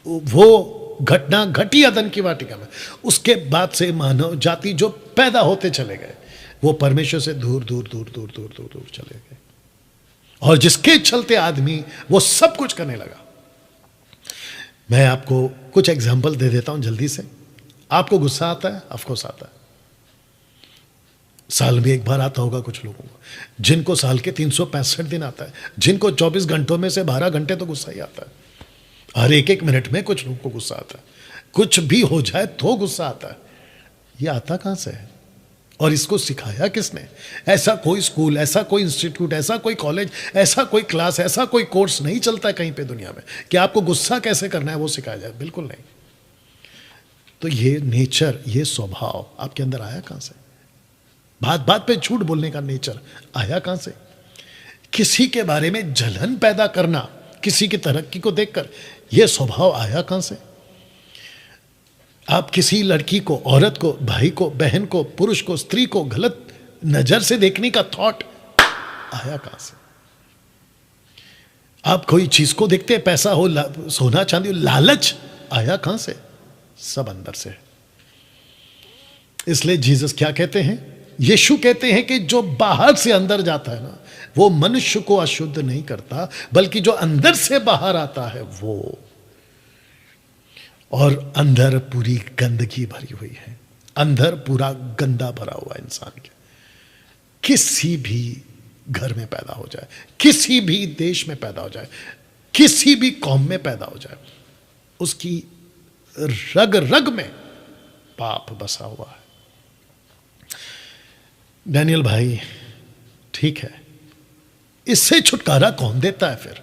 A: वो घटना घटी अदन की वाटिका में, उसके बाद से मानव जाति जो पैदा होते चले गए वो परमेश्वर से दूर दूर दूर दूर दूर दूर दूर चले गए, और जिसके चलते आदमी वो सब कुछ करने लगा। मैं आपको कुछ एग्जाम्पल दे देता हूं जल्दी से। आपको गुस्सा आता है? ऑफकोर्स आता है, साल में एक बार आता होगा कुछ लोगों को, जिनको साल के 365 दिन आता है, जिनको 24 घंटों में से 12 घंटे तो गुस्सा ही आता है। हर एक मिनट में कुछ लोगों को गुस्सा आता है, कुछ भी हो जाए तो गुस्सा आता है। ये आता कहां से है और इसको सिखाया किसने? ऐसा कोई स्कूल, ऐसा कोई इंस्टीट्यूट, ऐसा कोई कॉलेज, ऐसा कोई क्लास, ऐसा कोई कोर्स नहीं चलता है कहीं पे दुनिया में कि आपको गुस्सा कैसे करना है वो सिखाया जाए, बिल्कुल नहीं। तो ये नेचर, ये स्वभाव आपके अंदर आया कहां से? बात बात पे झूठ बोलने का नेचर आया कहां से? किसी के बारे में जलन पैदा करना, किसी की तरक्की को देखकर, यह स्वभाव आया कहां से? आप किसी लड़की को, औरत को, भाई को, बहन को, पुरुष को, स्त्री को गलत नजर से देखने का थॉट आया कहां से? आप कोई चीज को देखते हैं, पैसा हो, सोना चांदी हो, लालच आया कहां से? सब अंदर से है। इसलिए जीसस क्या कहते हैं? यीशु कहते हैं कि जो बाहर से अंदर जाता है ना, वो मनुष्य को अशुद्ध नहीं करता, बल्कि जो अंदर से बाहर आता है वो। और अंदर पूरी गंदगी भरी हुई है, अंदर पूरा गंदा भरा हुआ इंसान के। किसी भी घर में पैदा हो जाए, किसी भी देश में पैदा हो जाए, किसी भी कौम में पैदा हो जाए, उसकी रग रग में पाप बसा हुआ है। डैनियल भाई, ठीक है, इससे छुटकारा कौन देता है फिर?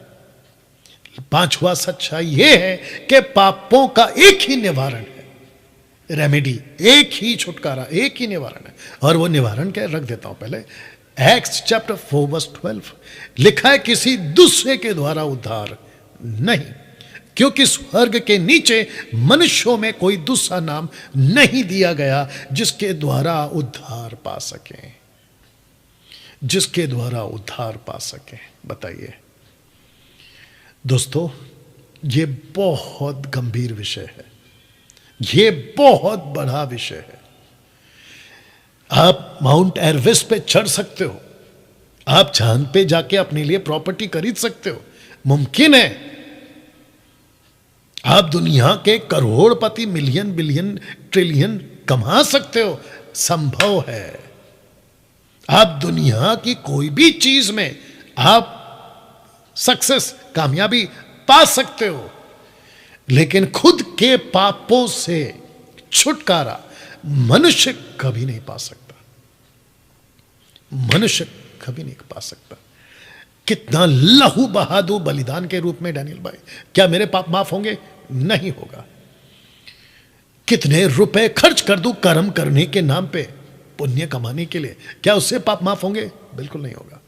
A: पांचवा सच्चाई यह है कि पापों का एक ही निवारण है, रेमेडी, एक ही छुटकारा, एक ही निवारण है। और वो निवारण क्या? रख देता हूं पहले। एक्ट्स चैप्टर 4 वर्स 12 लिखा है, किसी दूसरे के द्वारा उद्धार नहीं, क्योंकि स्वर्ग के नीचे मनुष्यों में कोई दूसरा नाम नहीं दिया गया जिसके द्वारा उद्धार पा सके, जिसके द्वारा उद्धार पा सके। बताइए दोस्तों, ये बहुत गंभीर विषय है, ये बहुत बड़ा विषय है। आप माउंट एवरेस्ट पे चढ़ सकते हो, आप चांद पे जाके अपने लिए प्रॉपर्टी खरीद सकते हो, मुमकिन है। आप दुनिया के करोड़पति, मिलियन, बिलियन, ट्रिलियन कमा सकते हो, संभव है। आप दुनिया की कोई भी चीज में आप सक्सेस, कामयाबी पा सकते हो, लेकिन खुद के पापों से छुटकारा मनुष्य कभी नहीं पा सकता, मनुष्य कभी नहीं पा सकता। कितना लहू बहा दूं बलिदान के रूप में डैनियल भाई, क्या मेरे पाप माफ होंगे? नहीं होगा। कितने रुपए खर्च कर दूं कर्म करने के नाम पे, पुण्य कमाने के लिए, क्या उससे पाप माफ होंगे? बिल्कुल नहीं होगा।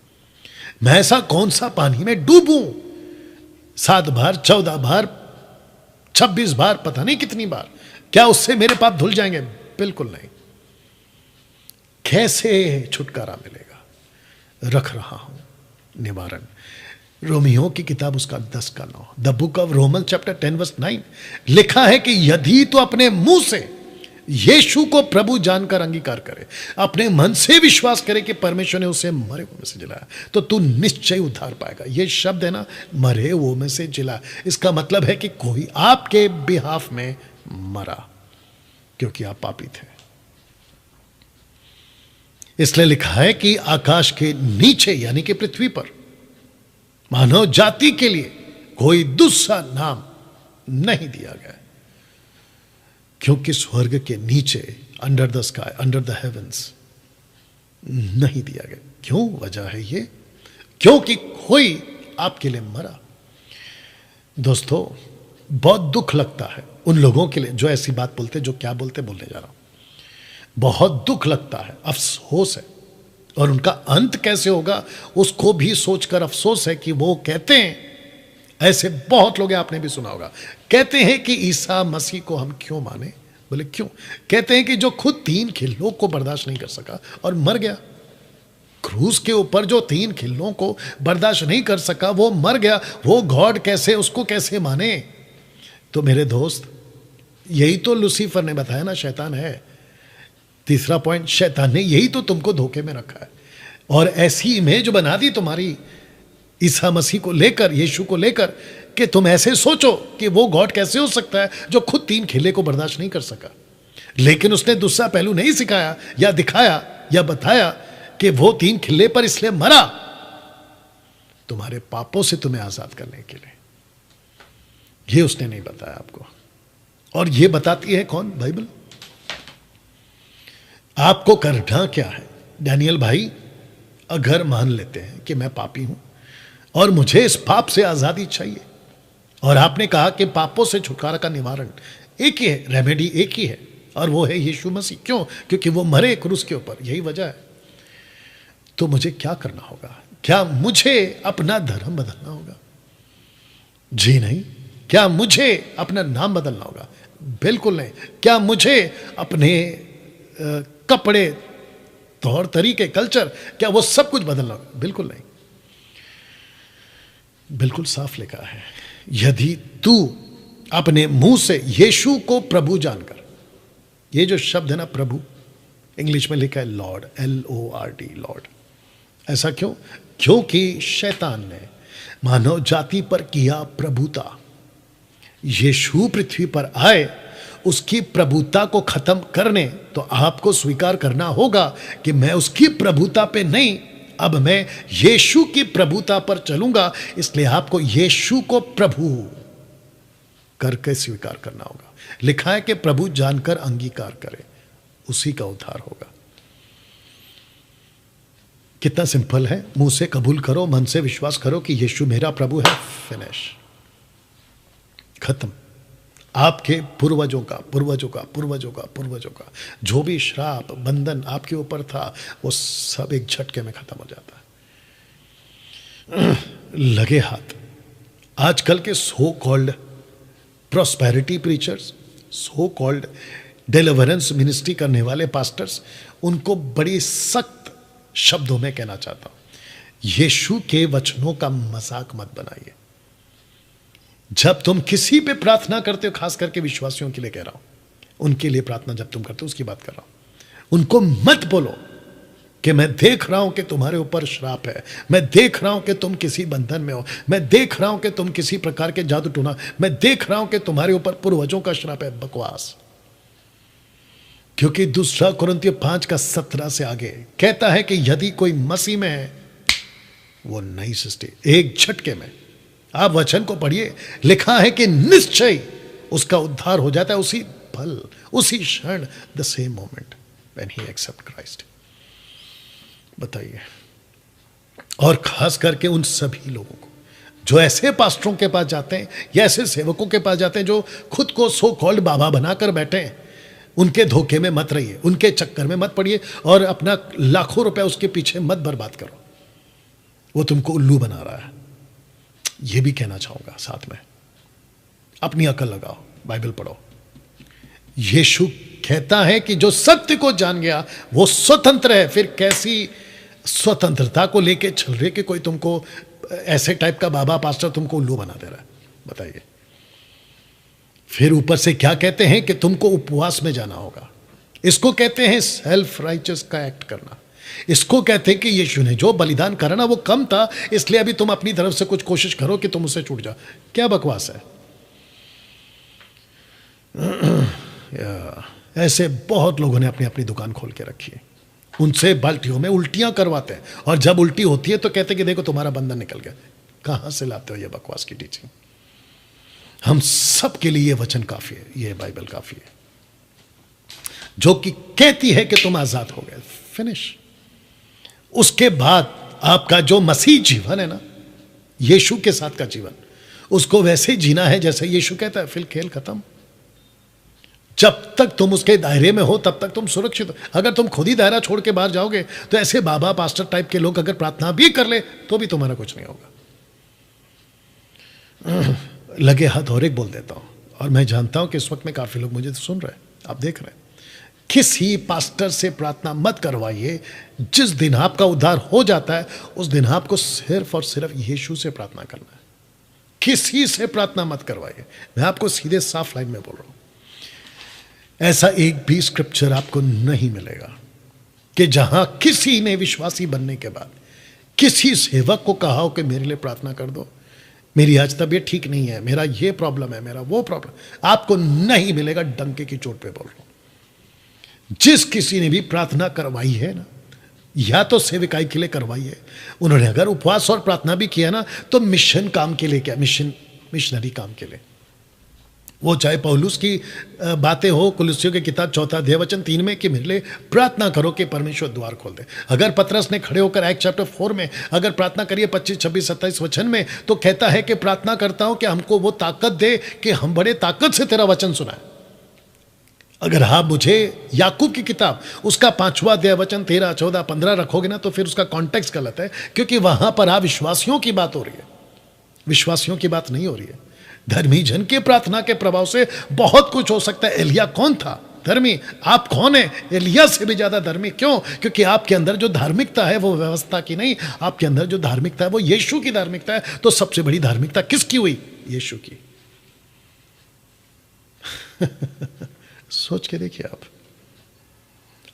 A: मैं ऐसा कौन सा पानी में डूबूं 7 बार, 14 बार, 26 बार, पता नहीं कितनी बार, क्या उससे मेरे पाप धुल जाएंगे? बिल्कुल नहीं। कैसे छुटकारा मिलेगा? रख रहा हूं निवारण। रोमियो की किताब उसका 10:9, the book of Roman chapter 10 verse 9 लिखा है कि यदि तो अपने मुंह से यीशु को प्रभु जानकर अंगीकार करे, अपने मन से विश्वास करे कि परमेश्वर ने उसे मरे हुए में से जिलाया, तो तू निश्चय उद्धार पाएगा। यह शब्द है ना, मरे हुए में से जिला, इसका मतलब है कि कोई आपके बिहाफ में मरा, क्योंकि आप पापी थे। इसलिए लिखा है कि आकाश के नीचे यानी कि पृथ्वी पर मानव जाति के लिए कोई दूसरा नाम नहीं दिया गया, क्योंकि स्वर्ग के नीचे, under the sky, under the heavens, नहीं दिया गया। क्यों? वजह है ये, क्योंकि कोई आपके लिए मरा। दोस्तों, बहुत दुख लगता है उन लोगों के लिए जो ऐसी बात बोलते, जो क्या बोलते बोलने जा रहा हूं। बहुत दुख लगता है, अफसोस है, और उनका अंत कैसे होगा उसको भी सोचकर अफसोस है कि वो कहते हैं, ऐसे बहुत लोग हैं, आपने भी सुना होगा, कहते हैं कि ईसा मसीह को हम क्यों माने। बोले क्यों? कहते हैं कि जो खुद 3 खिल्लों को बर्दाश्त नहीं कर सका और मर गया, क्रूस के ऊपर जो 3 खिल्लों को बर्दाश्त नहीं कर सका वो मर गया, वो गॉड कैसे, उसको कैसे माने? तो मेरे दोस्त, यही तो लूसीफर ने बताया ना, शैतान है। तीसरा पॉइंट, शैतान ने यही तो तुमको धोखे में रखा है और ऐसी इमेज बना दी तुम्हारी ईसा मसीह को लेकर, यीशु को लेकर, कि तुम ऐसे सोचो कि वो गॉड कैसे हो सकता है जो खुद 3 खिल्ले को बर्दाश्त नहीं कर सका। लेकिन उसने दूसरा पहलू नहीं सिखाया या दिखाया या बताया कि वो 3 खिल्ले पर इसलिए मरा, तुम्हारे पापों से तुम्हें आजाद करने के लिए। ये उसने नहीं बताया आपको। और ये बताती है कौन? बाइबल। आपको करना क्या है? डैनियल भाई, अगर मान लेते हैं कि मैं पापी हूं और मुझे इस पाप से आजादी चाहिए, और आपने कहा कि पापों से छुटकारा का निवारण एक ही है, रेमेडी एक ही है, और वो है यीशु मसीह। क्यों? क्योंकि वो मरे क्रूस के ऊपर, यही वजह है। तो मुझे क्या करना होगा? क्या मुझे अपना धर्म बदलना होगा? जी नहीं। क्या मुझे अपना नाम बदलना होगा? बिल्कुल नहीं। क्या मुझे अपने कपड़े, तौर तरीके, कल्चर, क्या वो सब कुछ बदलना होगा? बिल्कुल नहीं। बिल्कुल साफ लिखा है, यदि तू अपने मुंह से यीशु को प्रभु जानकर, ये जो शब्द है ना प्रभु, इंग्लिश में लिखा है लॉर्ड, LORD, लॉर्ड। ऐसा क्यों? क्योंकि शैतान ने मानव जाति पर किया प्रभुता। यीशु पृथ्वी पर आए उसकी प्रभुता को खत्म करने, तो आपको स्वीकार करना होगा कि मैं उसकी प्रभुता पे नहीं, अब मैं यीशु की प्रभुता पर चलूंगा। इसलिए आपको यीशु को प्रभु करके स्वीकार करना होगा। लिखा है कि प्रभु जानकर अंगीकार करे, उसी का उद्धार होगा। कितना सिंपल है, मुंह से कबूल करो, मन से विश्वास करो कि यीशु मेरा प्रभु है, फिनिश, खत्म। आपके पूर्वजों का पूर्वजों का पूर्वजों का पूर्वजों का जो भी श्राप बंधन आपके ऊपर था, वो सब एक झटके में खत्म हो जाता है। लगे हाथ। आजकल के so called prosperity preachers, so called deliverance ministry करने वाले पास्टर्स, उनको बड़ी सख्त शब्दों में कहना चाहता हूं, यीशु के वचनों का मजाक मत बनाइए। जब तुम किसी पे प्रार्थना करते हो, खास करके विश्वासियों के लिए कह रहा हूं, उनके लिए प्रार्थना जब तुम करते हो उसकी बात कर रहा हूं, उनको मत बोलो कि मैं देख रहा हूं कि तुम्हारे ऊपर श्राप है, मैं देख रहा हूं कि तुम किसी बंधन में हो, मैं देख रहा हूं कि तुम किसी प्रकार के जादू टूना, मैं देख रहा हूं कि तुम्हारे ऊपर पूर्वजों का श्राप है। बकवास। क्योंकि 2 कुरिन्थियों 5:17 से आगे कहता है कि यदि कोई मसीह में है वो नई सृष्टि। एक झटके में आप वचन को पढ़िए, लिखा है कि निश्चय उसका उद्धार हो जाता है उसी पल, उसी क्षण, the same moment when he accept Christ. बताइए। और खास करके उन सभी लोगों को जो ऐसे पास्टरों के पास जाते हैं या ऐसे सेवकों के पास जाते हैं जो खुद को सो कॉल्ड बाबा बनाकर बैठे हैं, उनके धोखे में मत रहिए, उनके चक्कर में मत पड़िए और अपना लाखों रुपए उसके पीछे मत बर्बाद करो। वो तुमको उल्लू बना रहा है। ये भी कहना चाहूंगा साथ में, अपनी अकल लगाओ, बाइबल पढ़ो। यीशु कहता है कि जो सत्य को जान गया वो स्वतंत्र है। फिर कैसी स्वतंत्रता को लेके चल रहे कि कोई तुमको ऐसे टाइप का बाबा पास्टर तुमको उल्लू बना दे रहा है? बताइए। फिर ऊपर से क्या कहते हैं कि तुमको उपवास में जाना होगा। इसको कहते हैं सेल्फ राइचस का एक्ट करना। इसको कहते हैं कि यीशु ने जो बलिदान करा ना वो कम था, इसलिए अभी तुम अपनी तरफ से कुछ कोशिश करो कि तुम उससे छूट जाओ। क्या बकवास है। ऐसे बहुत लोगों ने अपनी अपनी दुकान खोल के रखी है, उनसे बाल्टियों में उल्टियां करवाते हैं, और जब उल्टी होती है तो कहते हैं कि देखो तुम्हारा बंधन निकल गया। कहां से लाते हो ये बकवास की टीचिंग? हम सब के लिए ये वचन काफी है, ये बाइबल काफी है, जो कि कहती है कि तुम आजाद हो गए। फिनिश। उसके बाद आपका जो मसीह जीवन है ना, यीशु के साथ का जीवन, उसको वैसे जीना है जैसे यीशु कहता है, फिर खेल खत्म। जब तक तुम उसके दायरे में हो तब तक तुम सुरक्षित हो। अगर तुम खुद ही दायरा छोड़ के बाहर जाओगे तो ऐसे बाबा पास्टर टाइप के लोग अगर प्रार्थना भी कर ले तो भी तुम्हारा कुछ नहीं होगा। लगे हाथ और एक बोल देता हूं, और मैं जानता हूं कि इस वक्त में काफी लोग मुझे सुन रहे हैं, आप देख रहे हैं। किसी पास्टर से प्रार्थना मत करवाइए। जिस दिन आपका उद्धार हो जाता है उस दिन आपको सिर्फ और सिर्फ यीशु से प्रार्थना करना है। किसी से प्रार्थना मत करवाइए। मैं आपको सीधे साफ लाइन में बोल रहा हूं। ऐसा एक भी स्क्रिप्चर आपको नहीं मिलेगा कि जहां किसी ने विश्वासी बनने के बाद किसी सेवक को कहा हो कि मेरे लिए प्रार्थना कर दो, मेरी आज तबीयत ठीक नहीं है, मेरा ये प्रॉब्लम है, मेरा वो प्रॉब्लम। आपको नहीं मिलेगा, डंके की चोट पे बोल रहा हूं। जिस किसी ने भी प्रार्थना करवाई है ना, या तो सेविकाई के लिए करवाई है, उन्होंने अगर उपवास और प्रार्थना भी किया ना तो मिशन काम के लिए किया, मिशनरी काम के लिए। वो चाहे पौलुस की बातें हो कुलुस्सियों की किताब 4 अध्याय वचन 3 में कि मेरे लिए प्रार्थना करो कि परमेश्वर द्वार खोल दे। अगर पतरस ने खड़े होकर एक्ट चैप्टर 4 में अगर प्रार्थना करिए 25, 26, 27 वचन में, तो कहता है कि प्रार्थना करता हूं कि हमको वो ताकत दे कि हम बड़े ताकत से तेरा वचन सुनाए। अगर आप मुझे याकूब की किताब उसका 5वां अध्याय वचन 13, 14, 15 रखोगे ना तो फिर उसका कॉन्टेक्स्ट गलत है, क्योंकि वहां पर आप विश्वासियों की बात हो रही है, विश्वासियों की बात नहीं हो रही है। धर्मी जन के प्रार्थना के प्रभाव से बहुत कुछ हो सकता है। एलिया कौन था? धर्मी। आप कौन है? एलिया से भी ज्यादा धर्मी। क्यों? क्योंकि आपके अंदर जो धार्मिकता है वो व्यवस्था की नहीं, आपके अंदर जो धार्मिकता है वो यीशु की धार्मिकता है। तो सबसे बड़ी धार्मिकता किसकी हुई? यीशु की। सोच के देखिए आप।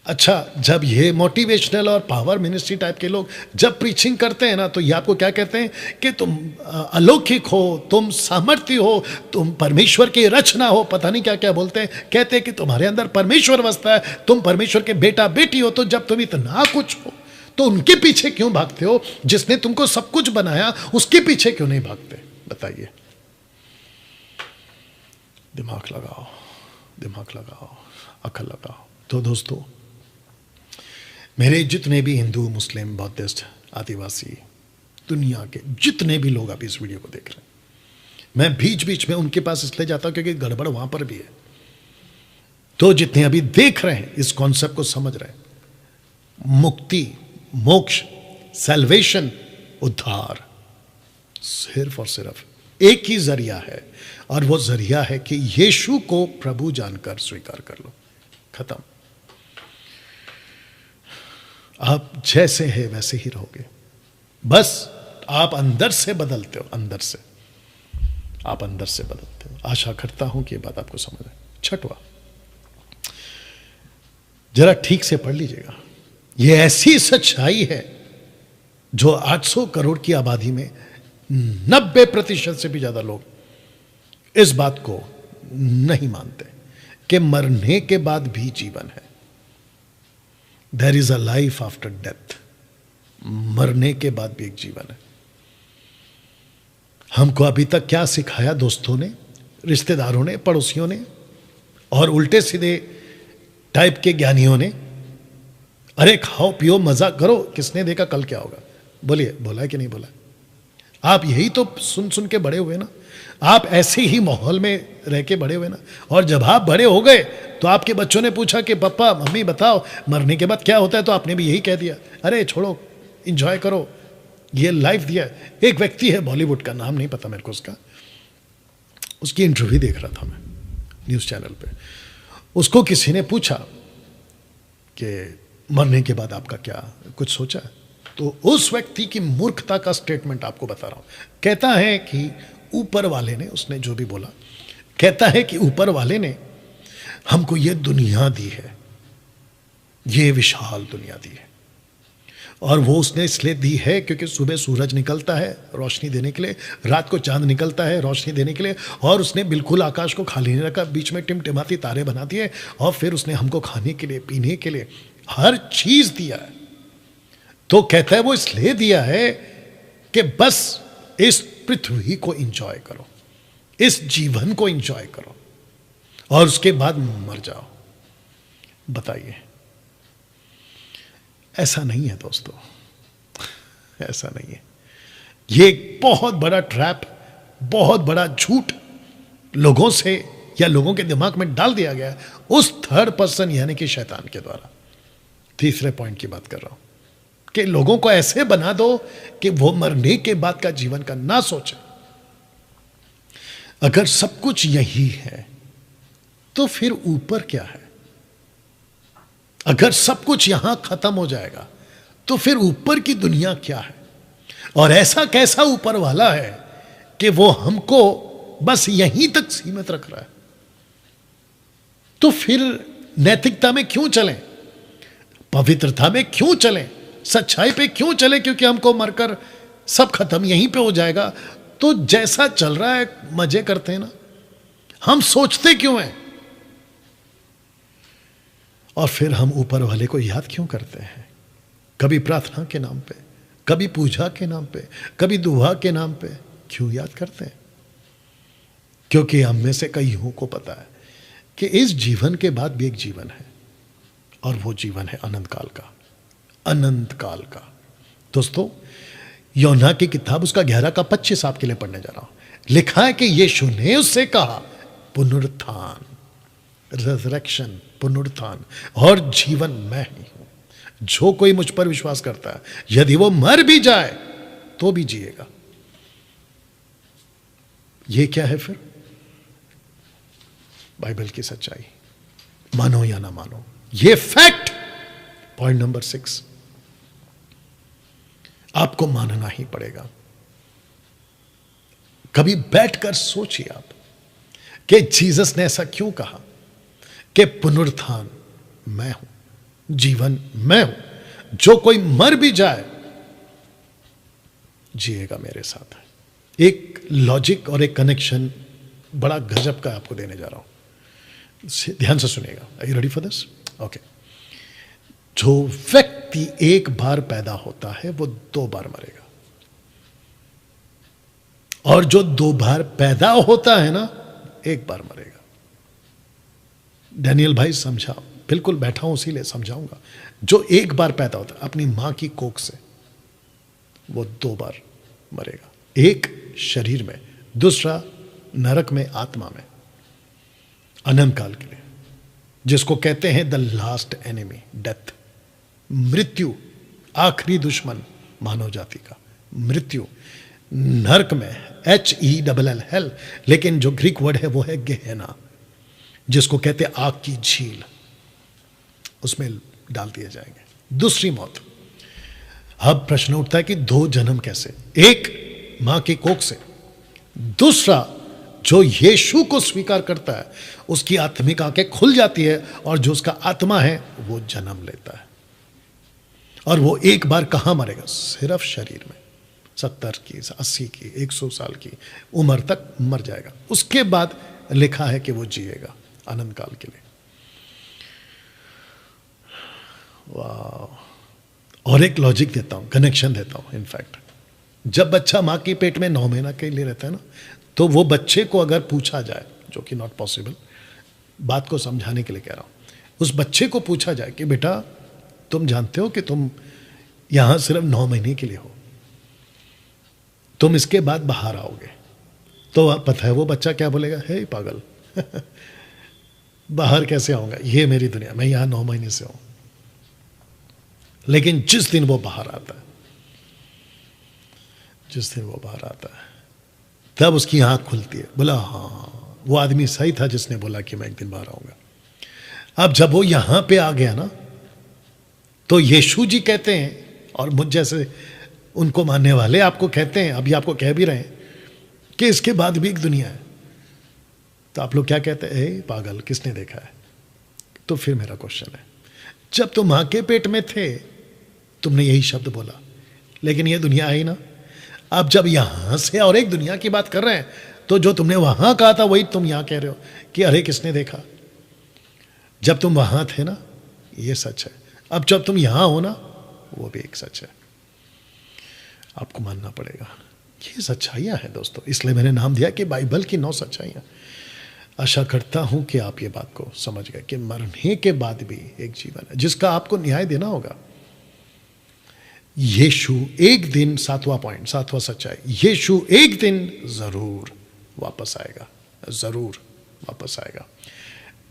A: अच्छा, जब ये मोटिवेशनल और पावर मिनिस्ट्री टाइप के लोग जब प्रीचिंग करते हैं ना, तो ये आपको क्या कहते हैं कि तुम अलौकिक हो, तुम सामर्थ्य हो, तुम परमेश्वर की रचना हो, पता नहीं क्या क्या बोलते हैं। कहते हैं कि तुम्हारे अंदर परमेश्वर बसता है, तुम परमेश्वर के बेटा बेटी हो। तो जब तुम इतना कुछ हो तो उनके पीछे क्यों भागते हो? जिसने तुमको सब कुछ बनाया उसके पीछे क्यों नहीं भागते? बताइए। दिमाग लगाओ, दिमाग लगाओ, अकल लगाओ। तो दोस्तों, मेरे जितने भी हिंदू, मुस्लिम, बौद्धिस्ट, आदिवासी, दुनिया के जितने भी लोग आप इस वीडियो को देख रहे हैं, मैं बीच बीच में उनके पास इसलिए जाता हूं क्योंकि गड़बड़ वहां पर भी है। तो जितने अभी देख रहे हैं, इस कॉन्सेप्ट को समझ रहे हैं, मुक्ति, मोक्ष, सैल्वेशन, उद्धार सिर्फ और सिर्फ एक ही जरिया है, और वो जरिया है कि यीशु को प्रभु जानकर स्वीकार कर लो। खत्म। आप जैसे हैं वैसे ही रहोगे, बस आप अंदर से बदलते हो, अंदर से आप अंदर से बदलते हो। आशा करता हूं कि ये बात आपको समझ आए। 6वां, जरा ठीक से पढ़ लीजिएगा। ये ऐसी सच्चाई है जो 800 करोड़ की आबादी में 90% से भी ज्यादा लोग इस बात को नहीं मानते कि मरने के बाद भी जीवन है। There is a life after death. मरने के बाद भी एक जीवन है। हमको अभी तक क्या सिखाया दोस्तों ने, रिश्तेदारों ने, पड़ोसियों ने और उल्टे सीधे टाइप के ज्ञानियों ने? अरे खाओ पियो मजा करो, किसने देखा कल क्या होगा? बोलिए, बोला है कि नहीं बोला? आप यही तो सुन सुन के बड़े हुए ना, आप ऐसे ही माहौल में रह के बड़े हुए ना। और जब आप बड़े हो गए तो आपके बच्चों ने पूछा कि पापा मम्मी बताओ मरने के बाद क्या होता है, तो आपने भी यही कह दिया, अरे छोड़ो, एंजॉय करो, ये लाइफ दिया। एक व्यक्ति है बॉलीवुड का, नाम नहीं पता मेरे को उसका, उसकी इंटरव्यू देख रहा था मैं न्यूज़ चैनल पे। उसको किसी ने पूछा कि मरने के बाद आपका क्या कुछ सोचा? तो उस व्यक्ति की मूर्खता का स्टेटमेंट आपको बता रहा हूं। कहता है कि ऊपर वाले ने, उसने जो भी बोला, कहता है कि ऊपर वाले ने हमको ये दुनिया दी है, ये विशाल दुनिया दी है, और वो उसने इसलिए दी है क्योंकि सुबह सूरज निकलता है रोशनी देने के लिए, रात को चांद निकलता है रोशनी देने के लिए, और उसने बिल्कुल आकाश को खाली नहीं रखा, बीच में टिमटिमाती तारे बना दिए, और फिर उसने हमको खाने के लिए, पीने के लिए हर चीज दिया है। तो कहता है वो इसलिए दिया है कि बस इस पृथ्वी को एंजॉय करो, इस जीवन को एंजॉय करो, और उसके बाद मर जाओ। बताइए, ऐसा नहीं है दोस्तों, ऐसा नहीं है। ये एक बहुत बड़ा ट्रैप, बहुत बड़ा झूठ लोगों से या लोगों के दिमाग में डाल दिया गया उस थर्ड पर्सन यानी कि शैतान के द्वारा। तीसरे पॉइंट की बात कर रहा हूं कि लोगों को ऐसे बना दो कि वो मरने के बाद का जीवन का ना सोचे। अगर सब कुछ यही है तो फिर ऊपर क्या है? अगर सब कुछ यहां खत्म हो जाएगा तो फिर ऊपर की दुनिया क्या है? और ऐसा कैसा ऊपर वाला है कि वो हमको बस यहीं तक सीमित रख रहा है? तो फिर नैतिकता में क्यों चलें? पवित्रता में क्यों चलें? सच्चाई पे क्यों चलें? क्योंकि हमको मरकर सब खत्म यहीं पे हो जाएगा। तो जैसा चल रहा है मजे करते हैं ना, हम सोचते क्यों हैं? और फिर हम ऊपर वाले को याद क्यों करते हैं? कभी प्रार्थना के नाम पे, कभी पूजा के नाम पे, कभी दुआ के नाम पे क्यों याद करते हैं? क्योंकि हम में से कईयों को पता है कि इस जीवन के बाद भी एक जीवन है, और वो जीवन है अनंत काल का। अनंत काल का। दोस्तों, यूहन्ना की किताब उसका 11 का 25 आपके लिए पढ़ने जा रहा हूं। लिखा है कि यीशु ने उससे कहा, पुनरुत्थान, रिजरेक्शन, पुनरुत्थान और जीवन मैं ही हूं। जो कोई मुझ पर विश्वास करता है, यदि वो मर भी जाए तो भी जिएगा। ये क्या है फिर? बाइबल की सच्चाई, मानो या ना मानो, ये फैक्ट। पॉइंट नंबर 6, आपको मानना ही पड़ेगा। कभी बैठकर सोचिए आप कि जीसस ने ऐसा क्यों कहा कि पुनरुत्थान मैं हूं, जीवन मैं हूं। जो कोई मर भी जाए जिएगा मेरे साथ। एक लॉजिक और एक कनेक्शन बड़ा गजब का आपको देने जा रहा हूं, ध्यान से सुनिएगा। Are you ready for this? Okay. जो व्यक्ति एक बार पैदा होता है वो 2 बार मरेगा, और जो 2 बार पैदा होता है ना, 1 बार मरेगा। डैनियल भाई समझा? बिल्कुल बैठा हूं इसीलिए समझाऊंगा। जो 1 बार पैदा होता है अपनी मां की कोख से, वो 2 बार मरेगा। एक शरीर में, दूसरा नरक में, आत्मा में, अनंत काल के लिए, जिसको कहते हैं द लास्ट एनिमी, डेथ, मृत्यु, आखिरी दुश्मन मानव जाति का, मृत्यु। नरक में HELL, हेल, लेकिन जो ग्रीक वर्ड है वो है गेहेना, जिसको कहते हैं आग की झील, उसमें डाल दिए जाएंगे। दूसरी मौत। अब प्रश्न उठता है कि 2 जन्म कैसे? एक मां की कोख से, दूसरा जो यीशु को स्वीकार करता है उसकी आत्मिक आंखें खुल जाती है, और जो उसका आत्मा है वो जन्म लेता है। और वो 1 बार कहां मरेगा? सिर्फ शरीर में। 70 की, 80 की, 100 साल की उम्र तक मर जाएगा। उसके बाद लिखा है कि वो जिएगा अनंत काल के लिए। वाह। और एक लॉजिक देता हूं, कनेक्शन देता हूं। इनफैक्ट जब बच्चा मां के पेट में 9 महीना के लिए रहता है ना, तो वो बच्चे को अगर पूछा जाए, जो कि नॉट पॉसिबल, बात को समझाने के लिए कह रहा हूं, उस बच्चे को पूछा जाए कि बेटा तुम जानते हो कि तुम यहां सिर्फ 9 महीने के लिए हो, तुम इसके बाद बाहर आओगे, तो पता है वो बच्चा क्या बोलेगा? हे पागल बाहर कैसे आऊंगा? ये मेरी दुनिया, मैं यहां 9 महीने से हूं। लेकिन जिस दिन वो बाहर आता है, जिस दिन वो बाहर आता है, तब उसकी आंख खुलती है। बोला हाँ, वो आदमी सही था जिसने बोला कि मैं एक दिन बाहर आऊंगा। अब जब वो यहां पे आ गया ना, तो यीशु जी कहते हैं, और मुझ जैसे उनको मानने वाले आपको कहते हैं, अभी आपको कह भी रहे हैं कि इसके बाद भी एक दुनिया है। तो आप लोग क्या कहते हैं? ए पागल, किसने देखा है? तो फिर मेरा क्वेश्चन है, जब तुम मां के पेट में थे तुमने यही शब्द बोला, लेकिन ये दुनिया आई ना। अब जब यहां से और एक दुनिया की बात कर रहे हैं, तो जो तुमने वहां कहा था वही तुम यहां कह रहे हो कि अरे किसने देखा। जब तुम वहां थे ना, ये सच है। अब जब तुम यहां हो ना, वो भी एक सच है। आपको मानना पड़ेगा। ये सच्चाइयां हैं दोस्तों, इसलिए मैंने नाम दिया कि बाइबल की 9 सच्चाइयां। आशा करता हूं कि आप ये बात को समझ गए कि मरने के बाद भी एक जीवन है जिसका आपको न्याय देना होगा। यीशु एक दिन, सातवां पॉइंट, सातवां सच्चाई, यीशु एक दिन जरूर वापस आएगा, जरूर वापस आएगा।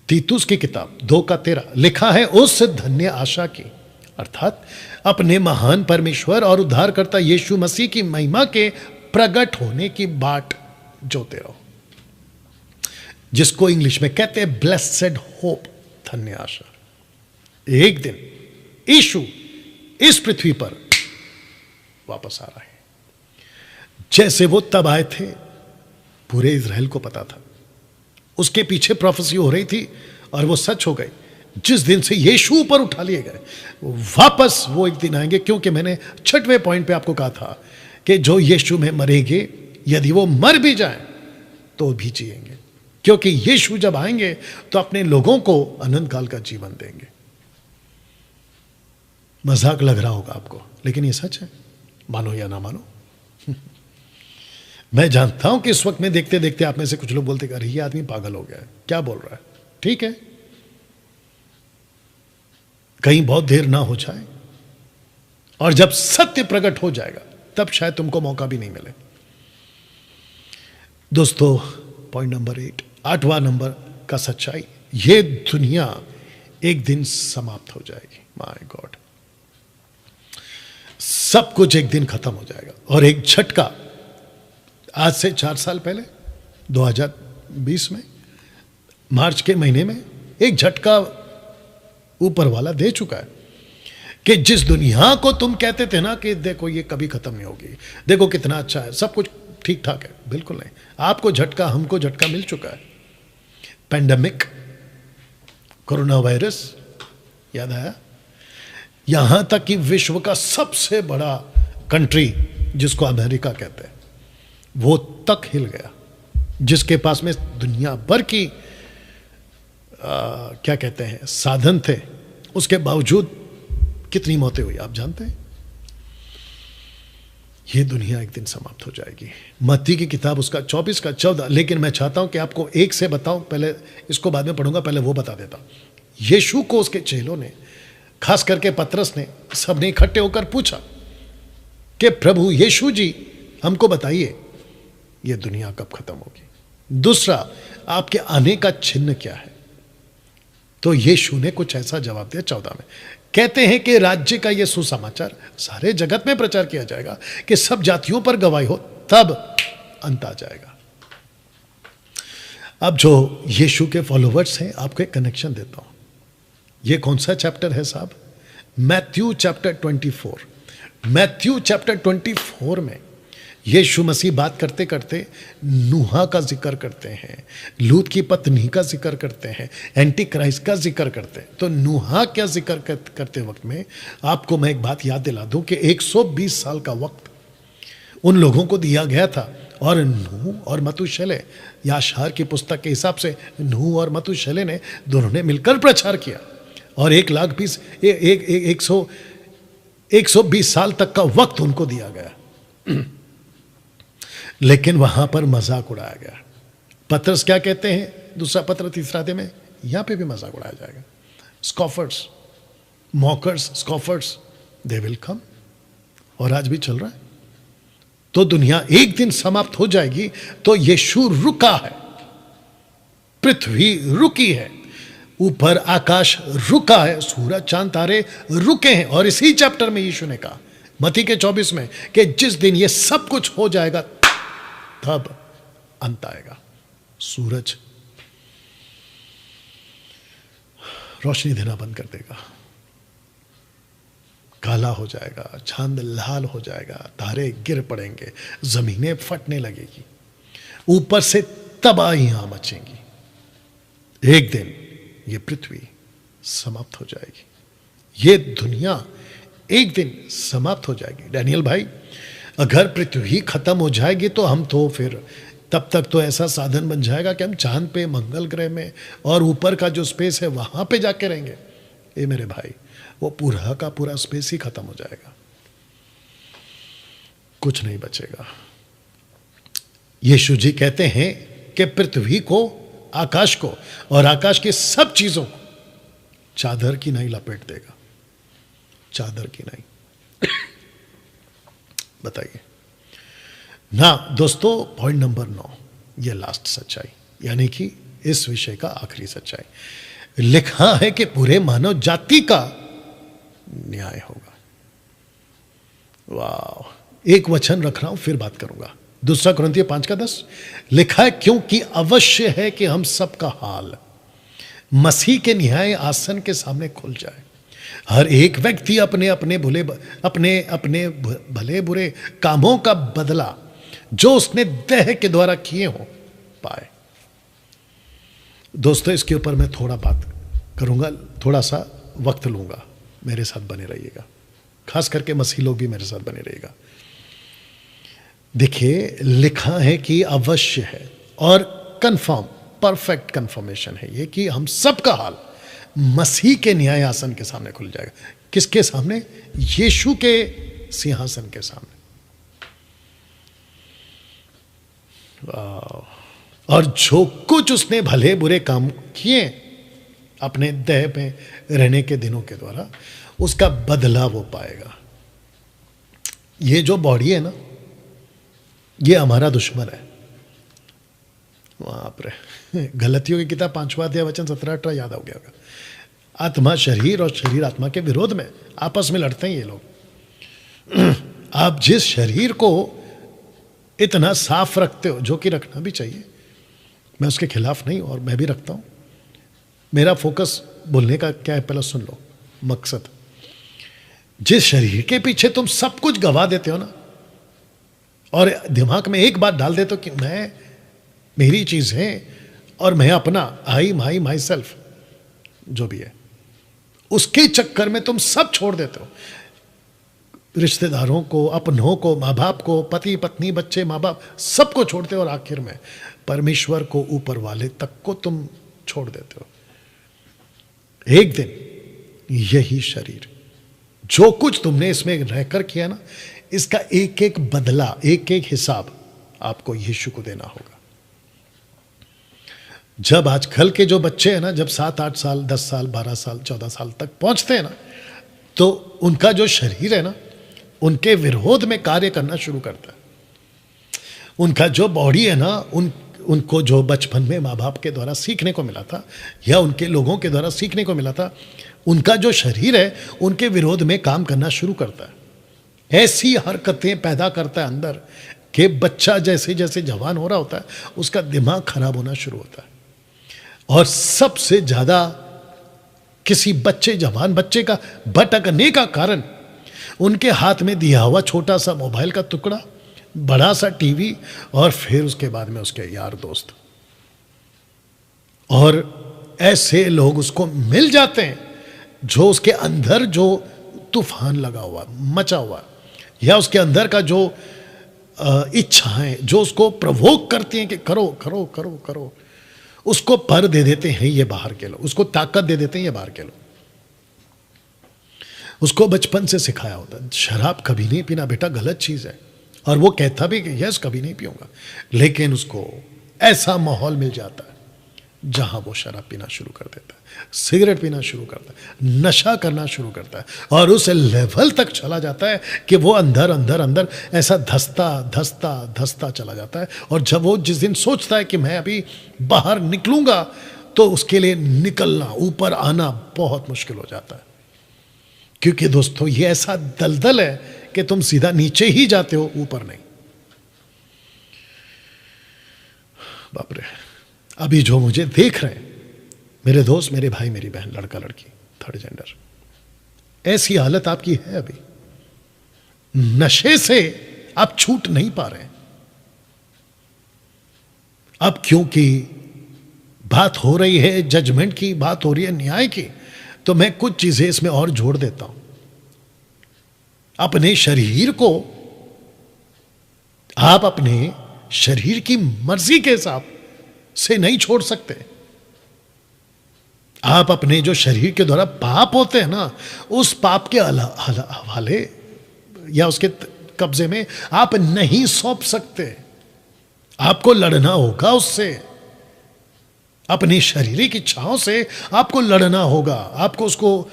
A: तीतुस की किताब 2:13 लिखा है, उस धन्य आशा की, अर्थात अपने महान परमेश्वर और उद्धारकर्ता यीशु मसीह की महिमा के प्रकट होने की बाट जोते रहो, जिसको इंग्लिश में कहते हैं ब्लेसेड होप, धन्य आशा। एक दिन यीशु इस पृथ्वी पर वापस आ रहा है। जैसे वो तब आए थे, पूरे इज़राइल को पता था, उसके पीछे प्रोफेसी हो रही थी और वो सच हो गई। जिस दिन से यीशु ऊपर उठा लिए गए, वापस वो एक दिन आएंगे, क्योंकि मैंने 6वें पॉइंट पे आपको कहा था कि जो यीशु में मरेंगे, यदि वो मर भी जाएं तो भी जिएंगे, क्योंकि यीशु जब आएंगे तो अपने लोगों को अनंत काल का जीवन देंगे। मजाक लग रहा होगा आपको, लेकिन ये सच है, मानो या ना मानो। मैं जानता हूं कि इस वक्त में देखते देखते आप में से कुछ लोग बोलते, अरे ये आदमी पागल हो गया है, क्या बोल रहा है। ठीक है, कहीं बहुत देर ना हो जाए और जब सत्य प्रकट हो जाएगा तब शायद तुमको मौका भी नहीं मिले। दोस्तों, पॉइंट नंबर 8, 8वां नंबर का सच्चाई, ये दुनिया एक दिन समाप्त हो जाएगी। माय गॉड, सब कुछ एक दिन खत्म हो जाएगा। और एक झटका, आज से 4 साल पहले 2020 में मार्च के महीने में एक झटका ऊपर वाला दे चुका है कि जिस दुनिया को तुम कहते थे ना कि देखो ये कभी खत्म नहीं होगी, देखो कितना अच्छा है, सब कुछ ठीक ठाक है, बिल्कुल नहीं। आपको झटका, हमको झटका मिल चुका है। पेंडेमिक, कोरोना वायरस, याद आया? यहां तक कि विश्व का सबसे बड़ा कंट्री जिसको अमेरिका कहते हैं, वो तक हिल गया, जिसके पास में दुनिया भर की क्या कहते हैं साधन थे, उसके बावजूद कितनी मौतें हुई आप जानते हैं। ये दुनिया एक दिन समाप्त हो जाएगी। मत्ती की किताब उसका 24 का 14, लेकिन मैं चाहता हूं कि आपको एक से बताऊं, पहले इसको बाद में पढ़ूंगा, पहले वो बता देता हूं। यीशु को उसके चेलों ने, खास करके पतरस ने, सबने इकट्ठे होकर पूछा कि प्रभु यीशु जी, हमको बताइए ये दुनिया कब खत्म होगी, दूसरा आपके आने का चिन्ह क्या है। तो यीशु ने कुछ ऐसा जवाब दिया 14 में, कहते हैं कि राज्य का यह सुसमाचार सारे जगत में प्रचार किया जाएगा कि सब जातियों पर गवाही हो, तब अंत आ जाएगा। अब जो यीशु के फॉलोवर्स हैं, आपको एक कनेक्शन देता हूं। यह कौन सा चैप्टर है साहब? Matthew chapter 24। मैथ्यू चैप्टर 24 में यीशु मसीह बात करते करते नूहा का जिक्र करते हैं, लूत की पत्नी का जिक्र करते हैं, एंटी क्राइस्ट का जिक्र करते हैं। तो नूहा क्या जिक्र करते वक्त में आपको मैं एक बात याद दिला दूं कि 120 साल का वक्त उन लोगों को दिया गया था, और नूह और मथुशेलह, याशार की पुस्तक के हिसाब से नूह और मथुशेलह ने दोनों ने मिलकर प्रचार किया, और 120 साल तक का वक्त उनको दिया गया। लेकिन वहां पर मजाक उड़ाया गया। पतरस क्या कहते हैं, दूसरा पत्र 3 अध्याय में, यहां पे भी मजाक उड़ाया जाएगा। स्कॉफर्स, मॉकर्स, स्कॉफर्स, दे विल कम, और आज भी चल रहा है। तो दुनिया एक दिन समाप्त हो जाएगी। तो यीशु रुका है, पृथ्वी रुकी है, ऊपर आकाश रुका है, सूरज चांद तारे रुके हैं। और इसी चैप्टर में यीशु ने कहा मत्ती के 24 में कि जिस दिन ये सब कुछ हो जाएगा तब अंत आएगा। सूरज रोशनी देना बंद कर देगा, काला हो जाएगा, चांद लाल हो जाएगा, तारे गिर पड़ेंगे, जमीनें फटने लगेगी, ऊपर से तबाहियां मचेंगी। एक दिन ये पृथ्वी समाप्त हो जाएगी, ये दुनिया एक दिन समाप्त हो जाएगी। डैनियल भाई, अगर पृथ्वी खत्म हो जाएगी तो हम तो फिर तब तक तो ऐसा साधन बन जाएगा कि हम चांद पे, मंगल ग्रह में और ऊपर का जो स्पेस है वहां पे जाके रहेंगे। ये मेरे भाई, वो पूरा का पूरा स्पेस ही खत्म हो जाएगा, कुछ नहीं बचेगा। यीशु जी कहते हैं कि पृथ्वी को, आकाश को और आकाश की सब चीजों को चादर की नहीं लपेट देगा, चादर की नहीं। बताइए ना दोस्तों। पॉइंट नंबर 9, ये लास्ट सच्चाई, यानी कि इस विषय का आखिरी सच्चाई। लिखा है कि पूरे मानव जाति का न्याय होगा। वाह, एक वचन रख रहा हूं, फिर बात करूंगा। 2 कुरिन्थियों 5:10 लिखा है, क्योंकि अवश्य है कि हम सबका हाल मसीह के न्याय आसन के सामने खुल जाए। हर एक व्यक्ति अपने अपने भले बुरे कामों का बदला जो उसने देह के द्वारा किए हो पाए। दोस्तों, इसके ऊपर मैं थोड़ा बात करूंगा, थोड़ा सा वक्त लूंगा, मेरे साथ बने रहिएगा। खास करके मसीह लोग भी मेरे साथ बने रहिएगा। देखिए, लिखा है कि अवश्य है और कंफर्म, परफेक्ट कंफर्मेशन है ये कि हम सबका हाल मसीह के न्याय आसन के सामने खुल जाएगा। किसके सामने? यीशु के सिंहासन के सामने। और जो कुछ उसने भले बुरे काम किए अपने देह में रहने के दिनों के द्वारा, उसका बदला वो पाएगा। ये जो बॉडी है ना, ये हमारा दुश्मन है। बाप रे, गलतियों की किताब 5वां अध्याय वचन 17-18 याद हो गया होगा। आत्मा शरीर और शरीर आत्मा के विरोध में आपस में लड़ते हैं ये लोग। आप जिस शरीर को इतना साफ रखते हो, जो कि रखना भी चाहिए, मैं उसके खिलाफ नहीं और मैं भी रखता हूं। मेरा फोकस बोलने का क्या है, पहले सुन लो मकसद। जिस शरीर के पीछे तुम सब कुछ गवा देते हो ना, और दिमाग में एक बात डाल देते हो कि मैं, मेरी चीज है और मैं अपना, माई सेल्फ जो भी है, उसके चक्कर में तुम सब छोड़ देते हो। रिश्तेदारों को, अपनों को, माँ बाप को, पति पत्नी, बच्चे, माँ बाप, सबको छोड़ते हो और आखिर में परमेश्वर को, ऊपर वाले तक को तुम छोड़ देते हो। एक दिन यही शरीर, जो कुछ तुमने इसमें रहकर किया ना, इसका एक एक बदला, एक एक हिसाब आपको यीशु को देना होगा। जब आजकल के जो बच्चे हैं ना, जब 7-8 साल, 10 साल, 12 साल, 14 साल तक पहुंचते हैं ना, तो उनका जो शरीर है ना, उनके विरोध में कार्य करना शुरू करता है। उनका जो बॉडी है ना, उनको जो बचपन में माँ बाप के द्वारा सीखने को मिला था या उनके लोगों के द्वारा सीखने को मिला था, उनका जो शरीर है उनके विरोध में काम करना शुरू करता है। ऐसी हरकतें पैदा करता है अंदर कि बच्चा जैसे जैसे जवान हो रहा होता है, उसका दिमाग खराब होना शुरू होता है। और सबसे ज्यादा किसी जवान बच्चे का भटकने का कारण उनके हाथ में दिया हुआ छोटा सा मोबाइल का टुकड़ा, बड़ा सा टीवी, और फिर उसके बाद में उसके यार दोस्त। और ऐसे लोग उसको मिल जाते हैं जो उसके अंदर जो तूफान लगा हुआ, मचा हुआ, या उसके अंदर का जो इच्छाएं जो उसको प्रवोक करती हैं कि करो करो करो करो, उसको पर दे देते हैं ये बाहर के लोग, उसको ताकत दे देते हैं ये बाहर के लोग। उसको बचपन से सिखाया होता है शराब कभी नहीं पीना बेटा, गलत चीज है, और वो कहता भी कि यस कभी नहीं पीऊंगा, लेकिन उसको ऐसा माहौल मिल जाता है जहां वो शराब पीना शुरू कर देता है, सिगरेट पीना शुरू करता है, नशा करना शुरू करता है, और उस लेवल तक चला जाता है कि वो अंदर अंदर अंदर ऐसा धसता धसता धसता चला जाता है। और जब वो जिस दिन सोचता है कि मैं अभी बाहर निकलूंगा, तो उसके लिए निकलना, ऊपर आना बहुत मुश्किल हो जाता है। क्योंकि दोस्तों ये ऐसा दलदल है कि तुम सीधा नीचे ही जाते हो, ऊपर नहीं। बाप रे, अभी जो मुझे देख रहे हैं मेरे दोस्त, मेरे भाई, मेरी बहन, लड़का लड़की, थर्ड जेंडर, ऐसी हालत आपकी है अभी। नशे से आप छूट नहीं पा रहे हैं। अब क्योंकि बात हो रही है जजमेंट की, बात हो रही है न्याय की, तो मैं कुछ चीजें इसमें और जोड़ देता हूं। अपने शरीर को आप अपने शरीर की मर्जी के हिसाब से नहीं छोड़ सकते। आप अपने जो शरीर के द्वारा पाप होते हैं ना, उस पाप के हवाले या उसके कब्जे में आप नहीं सौंप सकते। आपको लड़ना होगा उससे, अपनी शारीरिक इच्छाओं से आपको लड़ना होगा। आपको उसको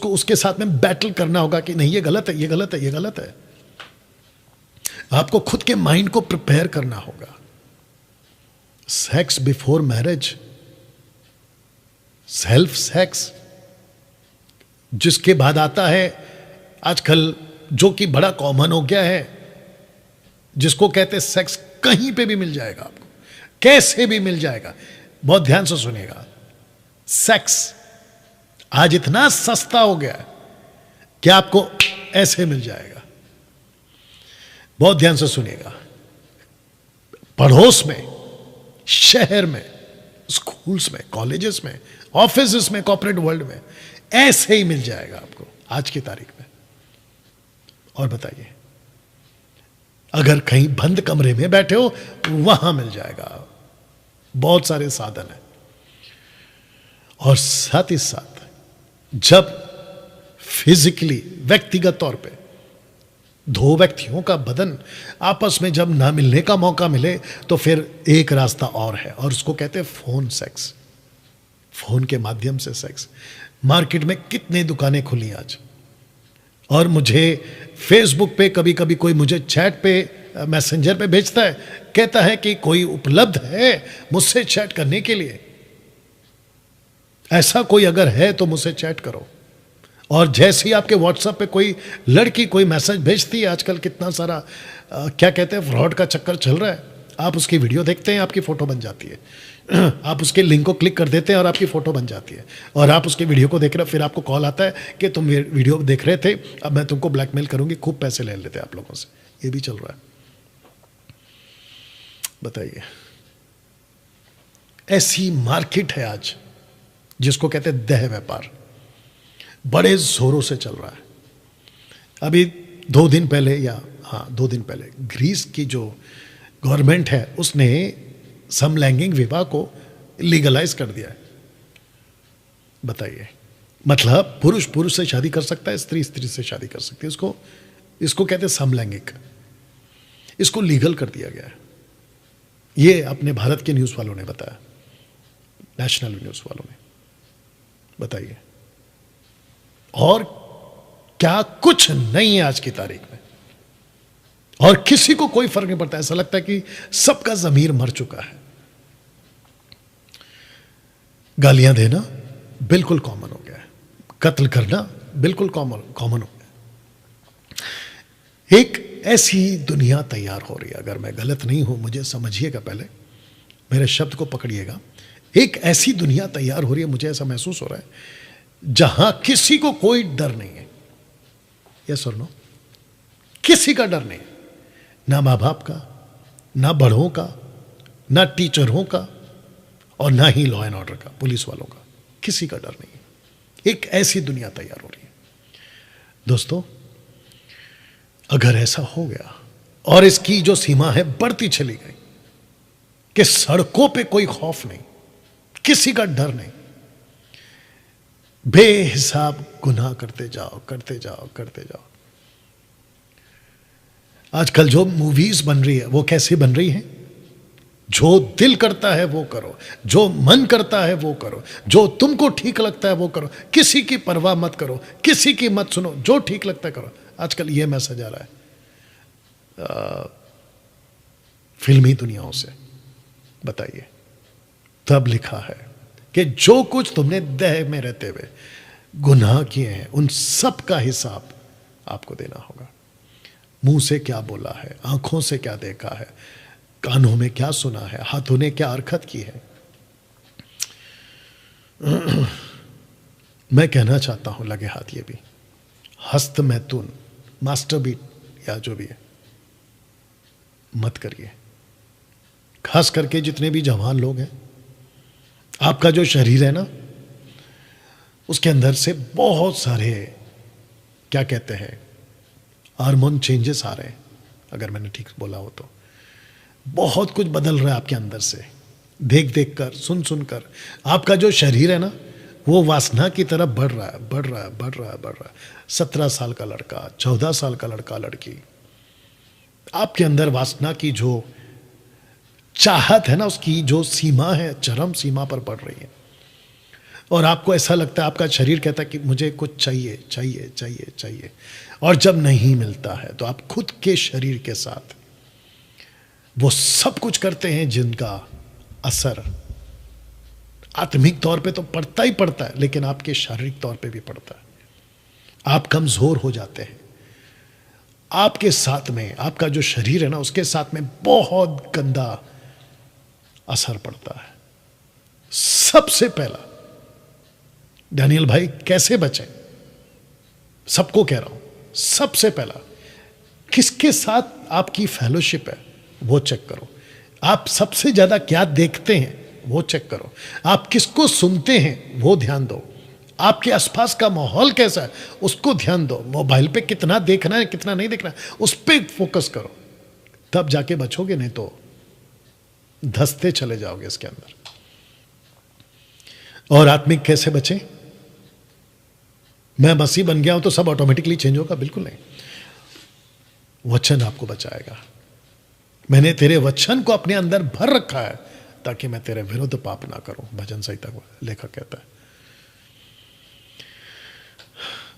A: उसके साथ में बैटल करना होगा कि नहीं ये गलत है, ये गलत है, ये गलत है। आपको खुद के माइंड को प्रिपेयर करना होगा। Sex before marriage, self sex, जिसके बाद आता है आजकल जो कि बड़ा कॉमन हो गया है, जिसको कहते हैं सेक्स, कहीं पे भी मिल जाएगा आपको, कैसे भी मिल जाएगा। बहुत ध्यान से सुनिएगा, सेक्स आज इतना सस्ता हो गया है कि आपको ऐसे मिल जाएगा। बहुत ध्यान से सुनिएगा, पड़ोस में, शहर में, स्कूल्स में, कॉलेजेस में, ऑफिस में, कॉर्पोरेट वर्ल्ड में ऐसे ही मिल जाएगा आपको आज की तारीख में। और बताइए, अगर कहीं बंद कमरे में बैठे हो वहां मिल जाएगा। बहुत सारे साधन हैं। और साथ ही साथ जब फिजिकली, व्यक्तिगत तौर पे दो व्यक्तियों का बदन आपस में जब ना मिलने का मौका मिले तो फिर एक रास्ता और है, और उसको कहते हैं फोन सेक्स। फोन के माध्यम से सेक्स। मार्केट में कितने दुकानें खुली आज, और मुझे फेसबुक पे कभी कभी कोई मुझे चैट पे, मैसेंजर पे भेजता है, कहता है कि कोई उपलब्ध है मुझसे चैट करने के लिए, ऐसा कोई अगर है तो मुझसे चैट करो। और जैसे ही आपके व्हाट्सएप पे कोई लड़की कोई मैसेज भेजती है, आजकल कितना सारा क्या कहते हैं, फ्रॉड का चक्कर चल रहा है। आप उसकी वीडियो देखते हैं, आपकी फोटो बन जाती है। आप उसके लिंक को क्लिक कर देते हैं और आपकी फोटो बन जाती है, और आप उसके वीडियो को देख रहे हो, फिर आपको कॉल आता है कि तुम वीडियो देख रहे थे, अब मैं तुमको ब्लैकमेल करूंगी, खूब पैसे ले लेते हैं आप लोगों से। ये भी चल रहा है। बताइए, ऐसी मार्केट है आज जिसको कहते हैं देह व्यापार, बड़े जोरों से चल रहा है। अभी 2 दिन पहले, या हाँ 2 दिन पहले, ग्रीस की जो गवर्नमेंट है उसने समलैंगिक विवाह को लीगलाइज कर दिया है। बताइए, मतलब पुरुष पुरुष से शादी कर सकता है, स्त्री स्त्री से शादी कर सकती है। इसको कहते हैं समलैंगिक। इसको लीगल कर दिया गया है। ये अपने भारत के न्यूज़ वालों ने बताया, नेशनल न्यूज़ वालों ने। बताइए, और क्या कुछ नहीं है आज की तारीख में, और किसी को कोई फर्क नहीं पड़ता। ऐसा लगता है कि सबका ज़मीर मर चुका है। गालियां देना बिल्कुल कॉमन हो गया है, कत्ल करना बिल्कुल कॉमन हो गया। एक ऐसी दुनिया तैयार हो रही है, अगर मैं गलत नहीं हूं मुझे समझिएगा, पहले मेरे शब्द को पकड़िएगा। एक ऐसी दुनिया तैयार हो रही है, मुझे ऐसा महसूस हो रहा है, जहां किसी को कोई डर नहीं है। यस और नो? किसी का डर नहीं है, ना माँ बाप का, ना बड़ों का, ना टीचरों का, और ना ही लॉ एंड ऑर्डर का, पुलिस वालों का। किसी का डर नहीं है। एक ऐसी दुनिया तैयार हो रही है। दोस्तों, अगर ऐसा हो गया और इसकी जो सीमा है बढ़ती चली गई कि सड़कों पे कोई खौफ नहीं, किसी का डर नहीं, बेहिसाब गुनाह करते जाओ, करते जाओ, करते जाओ। आजकल जो मूवीज बन रही है वो कैसी बन रही है? जो दिल करता है वो करो, जो मन करता है वो करो, जो तुमको ठीक लगता है वो करो, किसी की परवाह मत करो, किसी की मत सुनो, जो ठीक लगता है करो। आजकल ये मैसेज आ रहा है फिल्मी दुनियाओं से। बताइए, तब लिखा है कि जो कुछ तुमने देह में रहते हुए गुनाह किए हैं उन सब का हिसाब आपको देना होगा। मुंह से क्या बोला है, आंखों से क्या देखा है, कानों में क्या सुना है, हाथों ने क्या हरकत की है। मैं कहना चाहता हूं, लगे हाथ ये भी, हस्त मैथुन, मास्टरबीट या जो भी है, मत करिए। खास करके जितने भी जवान लोग हैं, आपका जो शरीर है ना, उसके अंदर से बहुत सारे क्या कहते हैं हार्मोन चेंजेस आ रहे हैं। अगर मैंने ठीक बोला हो तो बहुत कुछ बदल रहा है आपके अंदर से, देख देख कर, सुन सुन कर। आपका जो शरीर है ना, वो वासना की तरफ बढ़ रहा है, बढ़ रहा है, बढ़ रहा है, बढ़ रहा है। 17 साल का लड़का, 14 साल का लड़का, लड़की, आपके अंदर वासना की जो चाहत है ना, उसकी जो सीमा है, चरम सीमा पर बढ़ रही है। और आपको ऐसा लगता है, आपका शरीर कहता है कि मुझे कुछ चाहिए, चाहिए, चाहिए, चाहिए। और जब नहीं मिलता है तो आप खुद के शरीर के साथ वो सब कुछ करते हैं जिनका असर आत्मिक तौर पे तो पड़ता ही पड़ता है, लेकिन आपके शारीरिक तौर पे भी पड़ता है। आप कमजोर हो जाते हैं। आपके साथ में आपका जो शरीर है ना, उसके साथ में बहुत गंदा असर पड़ता है। सबसे पहला डैनियल भाई कैसे बचें, सबको कह रहा हूं, सबसे पहला किसके साथ आपकी फेलोशिप है वो चेक करो। आप सबसे ज्यादा क्या देखते हैं वो चेक करो। आप किसको सुनते हैं वो ध्यान दो। आपके आसपास का माहौल कैसा है उसको ध्यान दो। मोबाइल पे कितना देखना है कितना नहीं देखना है उस पर फोकस करो, तब जाके बचोगे, नहीं तो धंसते चले जाओगे इसके अंदर। और आत्मिक कैसे बचे? मैं मसीह बन गया हूं तो सब ऑटोमेटिकली चेंज होगा? बिल्कुल नहीं। वचन आपको बचाएगा। मैंने तेरे वचन को अपने अंदर भर रखा है ताकि मैं तेरे विरुद्ध पाप ना करूं, भजन संहिता को लेखक कहता है।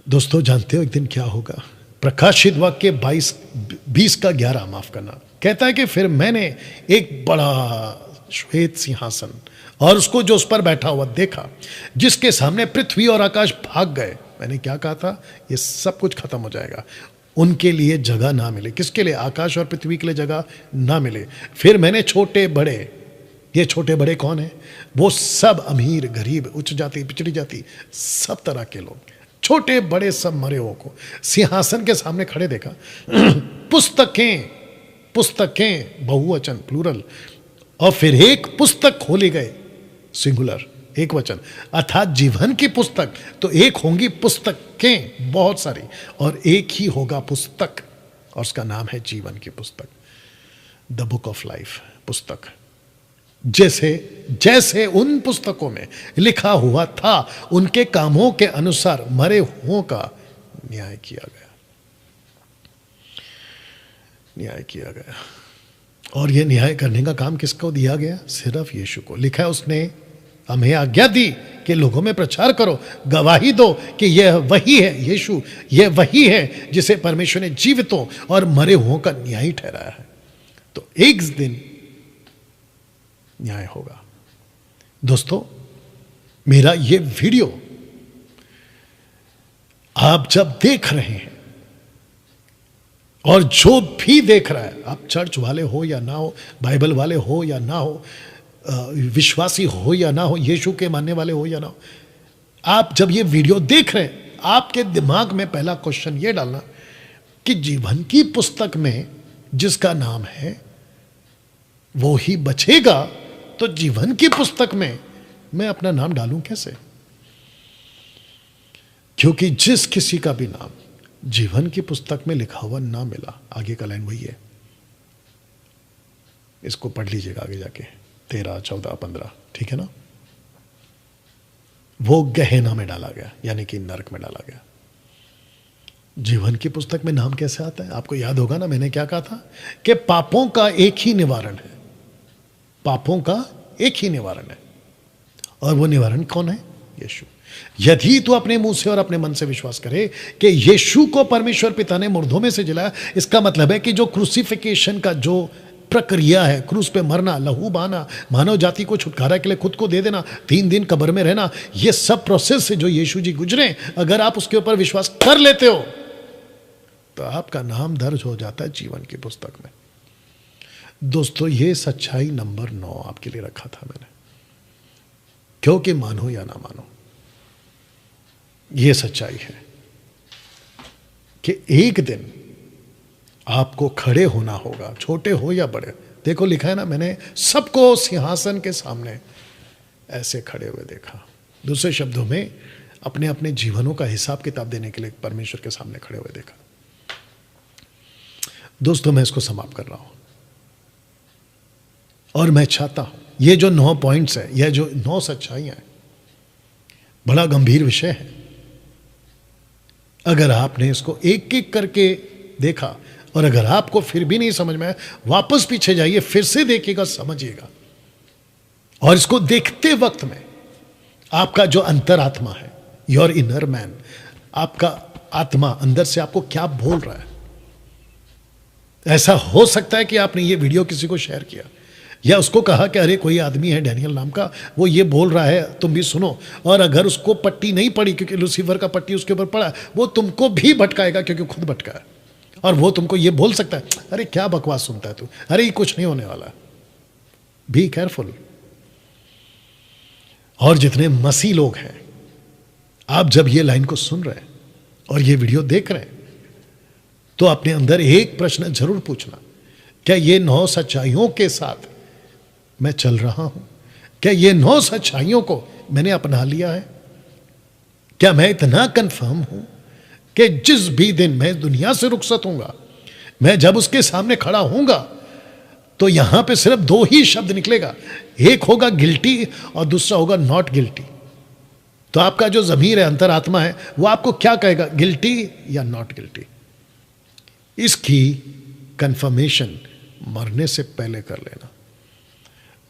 A: दोस्तों जानते हो एक दिन क्या होगा? प्रकाशित वाक्य 20:11 माफ करना, कहता है कि फिर मैंने एक बड़ा श्वेत सिंहासन और उसको जो उस पर बैठा हुआ देखा, जिसके सामने पृथ्वी और आकाश भाग गए। मैंने क्या कहा था? ये सब कुछ खत्म हो जाएगा, उनके लिए जगह ना मिले। किसके लिए? आकाश और पृथ्वी के लिए जगह ना मिले। फिर मैंने छोटे बड़े, ये छोटे बड़े कौन है? वो सब अमीर गरीब, उच्च जाति पिछड़ी जाति, सब तरह के लोग, छोटे बड़े सब मरे हुओं को सिंहासन के सामने खड़े देखा। पुस्तकें, पुस्तकें बहुवचन प्लूरल, और फिर एक पुस्तक खोली गई सिंगुलर एक वचन, अर्थात जीवन की पुस्तक। तो एक होंगी पुस्तकें बहुत सारी और एक ही होगा पुस्तक, और उसका नाम है जीवन की पुस्तक, द बुक ऑफ लाइफ पुस्तक। जैसे जैसे उन पुस्तकों में लिखा हुआ था उनके कामों के अनुसार मरे हुओं का न्याय किया गया, न्याय किया गया। और यह न्याय करने का काम किसको दिया गया? सिर्फ यीशु को। लिखा है उसने हमें आज्ञा दी कि लोगों में प्रचार करो, गवाही दो कि यह वही है यीशु, यह वही है जिसे परमेश्वर ने जीवितों और मरे हुओं का न्याय ठहराया है। तो एक दिन न्याय होगा। दोस्तों मेरा ये वीडियो आप जब देख रहे हैं, और जो भी देख रहा है, आप चर्च वाले हो या ना हो, बाइबल वाले हो या ना हो, विश्वासी हो या ना हो, यीशु के मानने वाले हो या ना हो, आप जब ये वीडियो देख रहे हैं, आपके दिमाग में पहला क्वेश्चन ये डालना कि जीवन की पुस्तक में जिसका नाम है वो ही बचेगा, तो जीवन की पुस्तक में मैं अपना नाम डालूं कैसे? क्योंकि जिस किसी का भी नाम जीवन की पुस्तक में लिखा हुआ ना मिला, आगे का लाइन वही है, इसको पढ़ लीजिएगा आगे जाके 13, 14, 15, ठीक है ना? वो गहना में डाला गया, यानी कि नरक में डाला गया। जीवन की पुस्तक में नाम कैसे आता है? आपको याद होगा ना, मैंने क्या कहा था कि पापों का एक ही निवारण है, पापों का एक ही निवारण है, और वो निवारण कौन है? यीशु। यदि तू अपने मुंह से और अपने मन से विश्वास करे कि यीशु को परमेश्वर पिता ने मुर्दों में से जिलाया, इसका मतलब है कि जो क्रूसिफिकेशन का जो प्रक्रिया है, क्रूस पे मरना, लहू बहाना, मानव जाति को छुटकारा के लिए खुद को दे देना, 3 दिन कब्र में रहना, ये सब प्रोसेस से जो यीशु जी गुजरे, अगर आप उसके ऊपर विश्वास कर लेते हो तो आपका नाम दर्ज हो जाता है जीवन की पुस्तक में। दोस्तों ये सच्चाई नंबर 9 आपके लिए रखा था मैंने, क्योंकि मानो या ना मानो, ये सच्चाई है कि एक दिन आपको खड़े होना होगा, छोटे हो या बड़े। देखो लिखा है ना, मैंने सबको सिंहासन के सामने ऐसे खड़े हुए देखा। दूसरे शब्दों में अपने अपने जीवनों का हिसाब किताब देने के लिए परमेश्वर के सामने खड़े हुए देखा। दोस्तों मैं इसको समाप्त कर रहा हूं, और मैं चाहता हूं ये जो 9 पॉइंट्स है, यह जो 9 सच्चाइयां हैं, बड़ा गंभीर विषय है। अगर आपने इसको एक एक करके देखा, और अगर आपको फिर भी नहीं समझ में आया, वापस पीछे जाइए, फिर से देखिएगा, समझिएगा। और इसको देखते वक्त में आपका जो अंतरात्मा है, योर इनर मैन, आपका आत्मा अंदर से आपको क्या बोल रहा है। ऐसा हो सकता है कि आपने ये वीडियो किसी को शेयर किया या उसको कहा कि अरे कोई आदमी है डैनियल नाम का, वो ये बोल रहा है, तुम भी सुनो। और अगर उसको पट्टी नहीं पड़ी, क्योंकि लूसीफर का पट्टी उसके ऊपर पड़ा, वो तुमको भी भटकाएगा क्योंकि खुद भटका है। और वो तुमको ये बोल सकता है, अरे क्या बकवास सुनता है तू, अरे ये कुछ नहीं होने वाला। Be careful. और जितने मसीह लोग हैं, आप जब ये लाइन को सुन रहे हैं और ये वीडियो देख रहे हैं, तो अपने अंदर एक प्रश्न जरूर पूछना, क्या ये 9 सच्चाइयों के साथ मैं चल रहा हूं? क्या ये 9 सच्चाइयों को मैंने अपना लिया है? क्या मैं इतना कंफर्म हूं कि जिस भी दिन मैं दुनिया से रुखसत होऊंगा, मैं जब उसके सामने खड़ा होऊंगा, तो यहां पे सिर्फ 2 ही शब्द निकलेगा, एक होगा गिल्टी और दूसरा होगा नॉट गिल्टी। तो आपका जो ज़मीर है, अंतरात्मा है, वो आपको क्या कहेगा, गिल्टी या नॉट गिल्टी? इसकी कंफर्मेशन मरने से पहले कर लेना।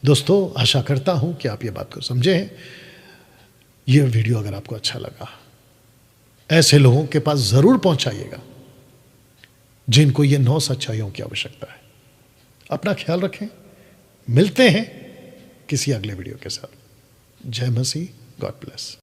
A: दोस्तों, आशा करता हूं कि आप ये बात को समझे हैं। ये वीडियो अगर आपको अच्छा लगा, ऐसे लोगों के पास जरूर पहुंचाइएगा जिनको ये 9 सच्चाइयों की आवश्यकता है। अपना ख्याल रखें, मिलते हैं किसी अगले वीडियो के साथ। जय मसीह, गॉड ब्लेस।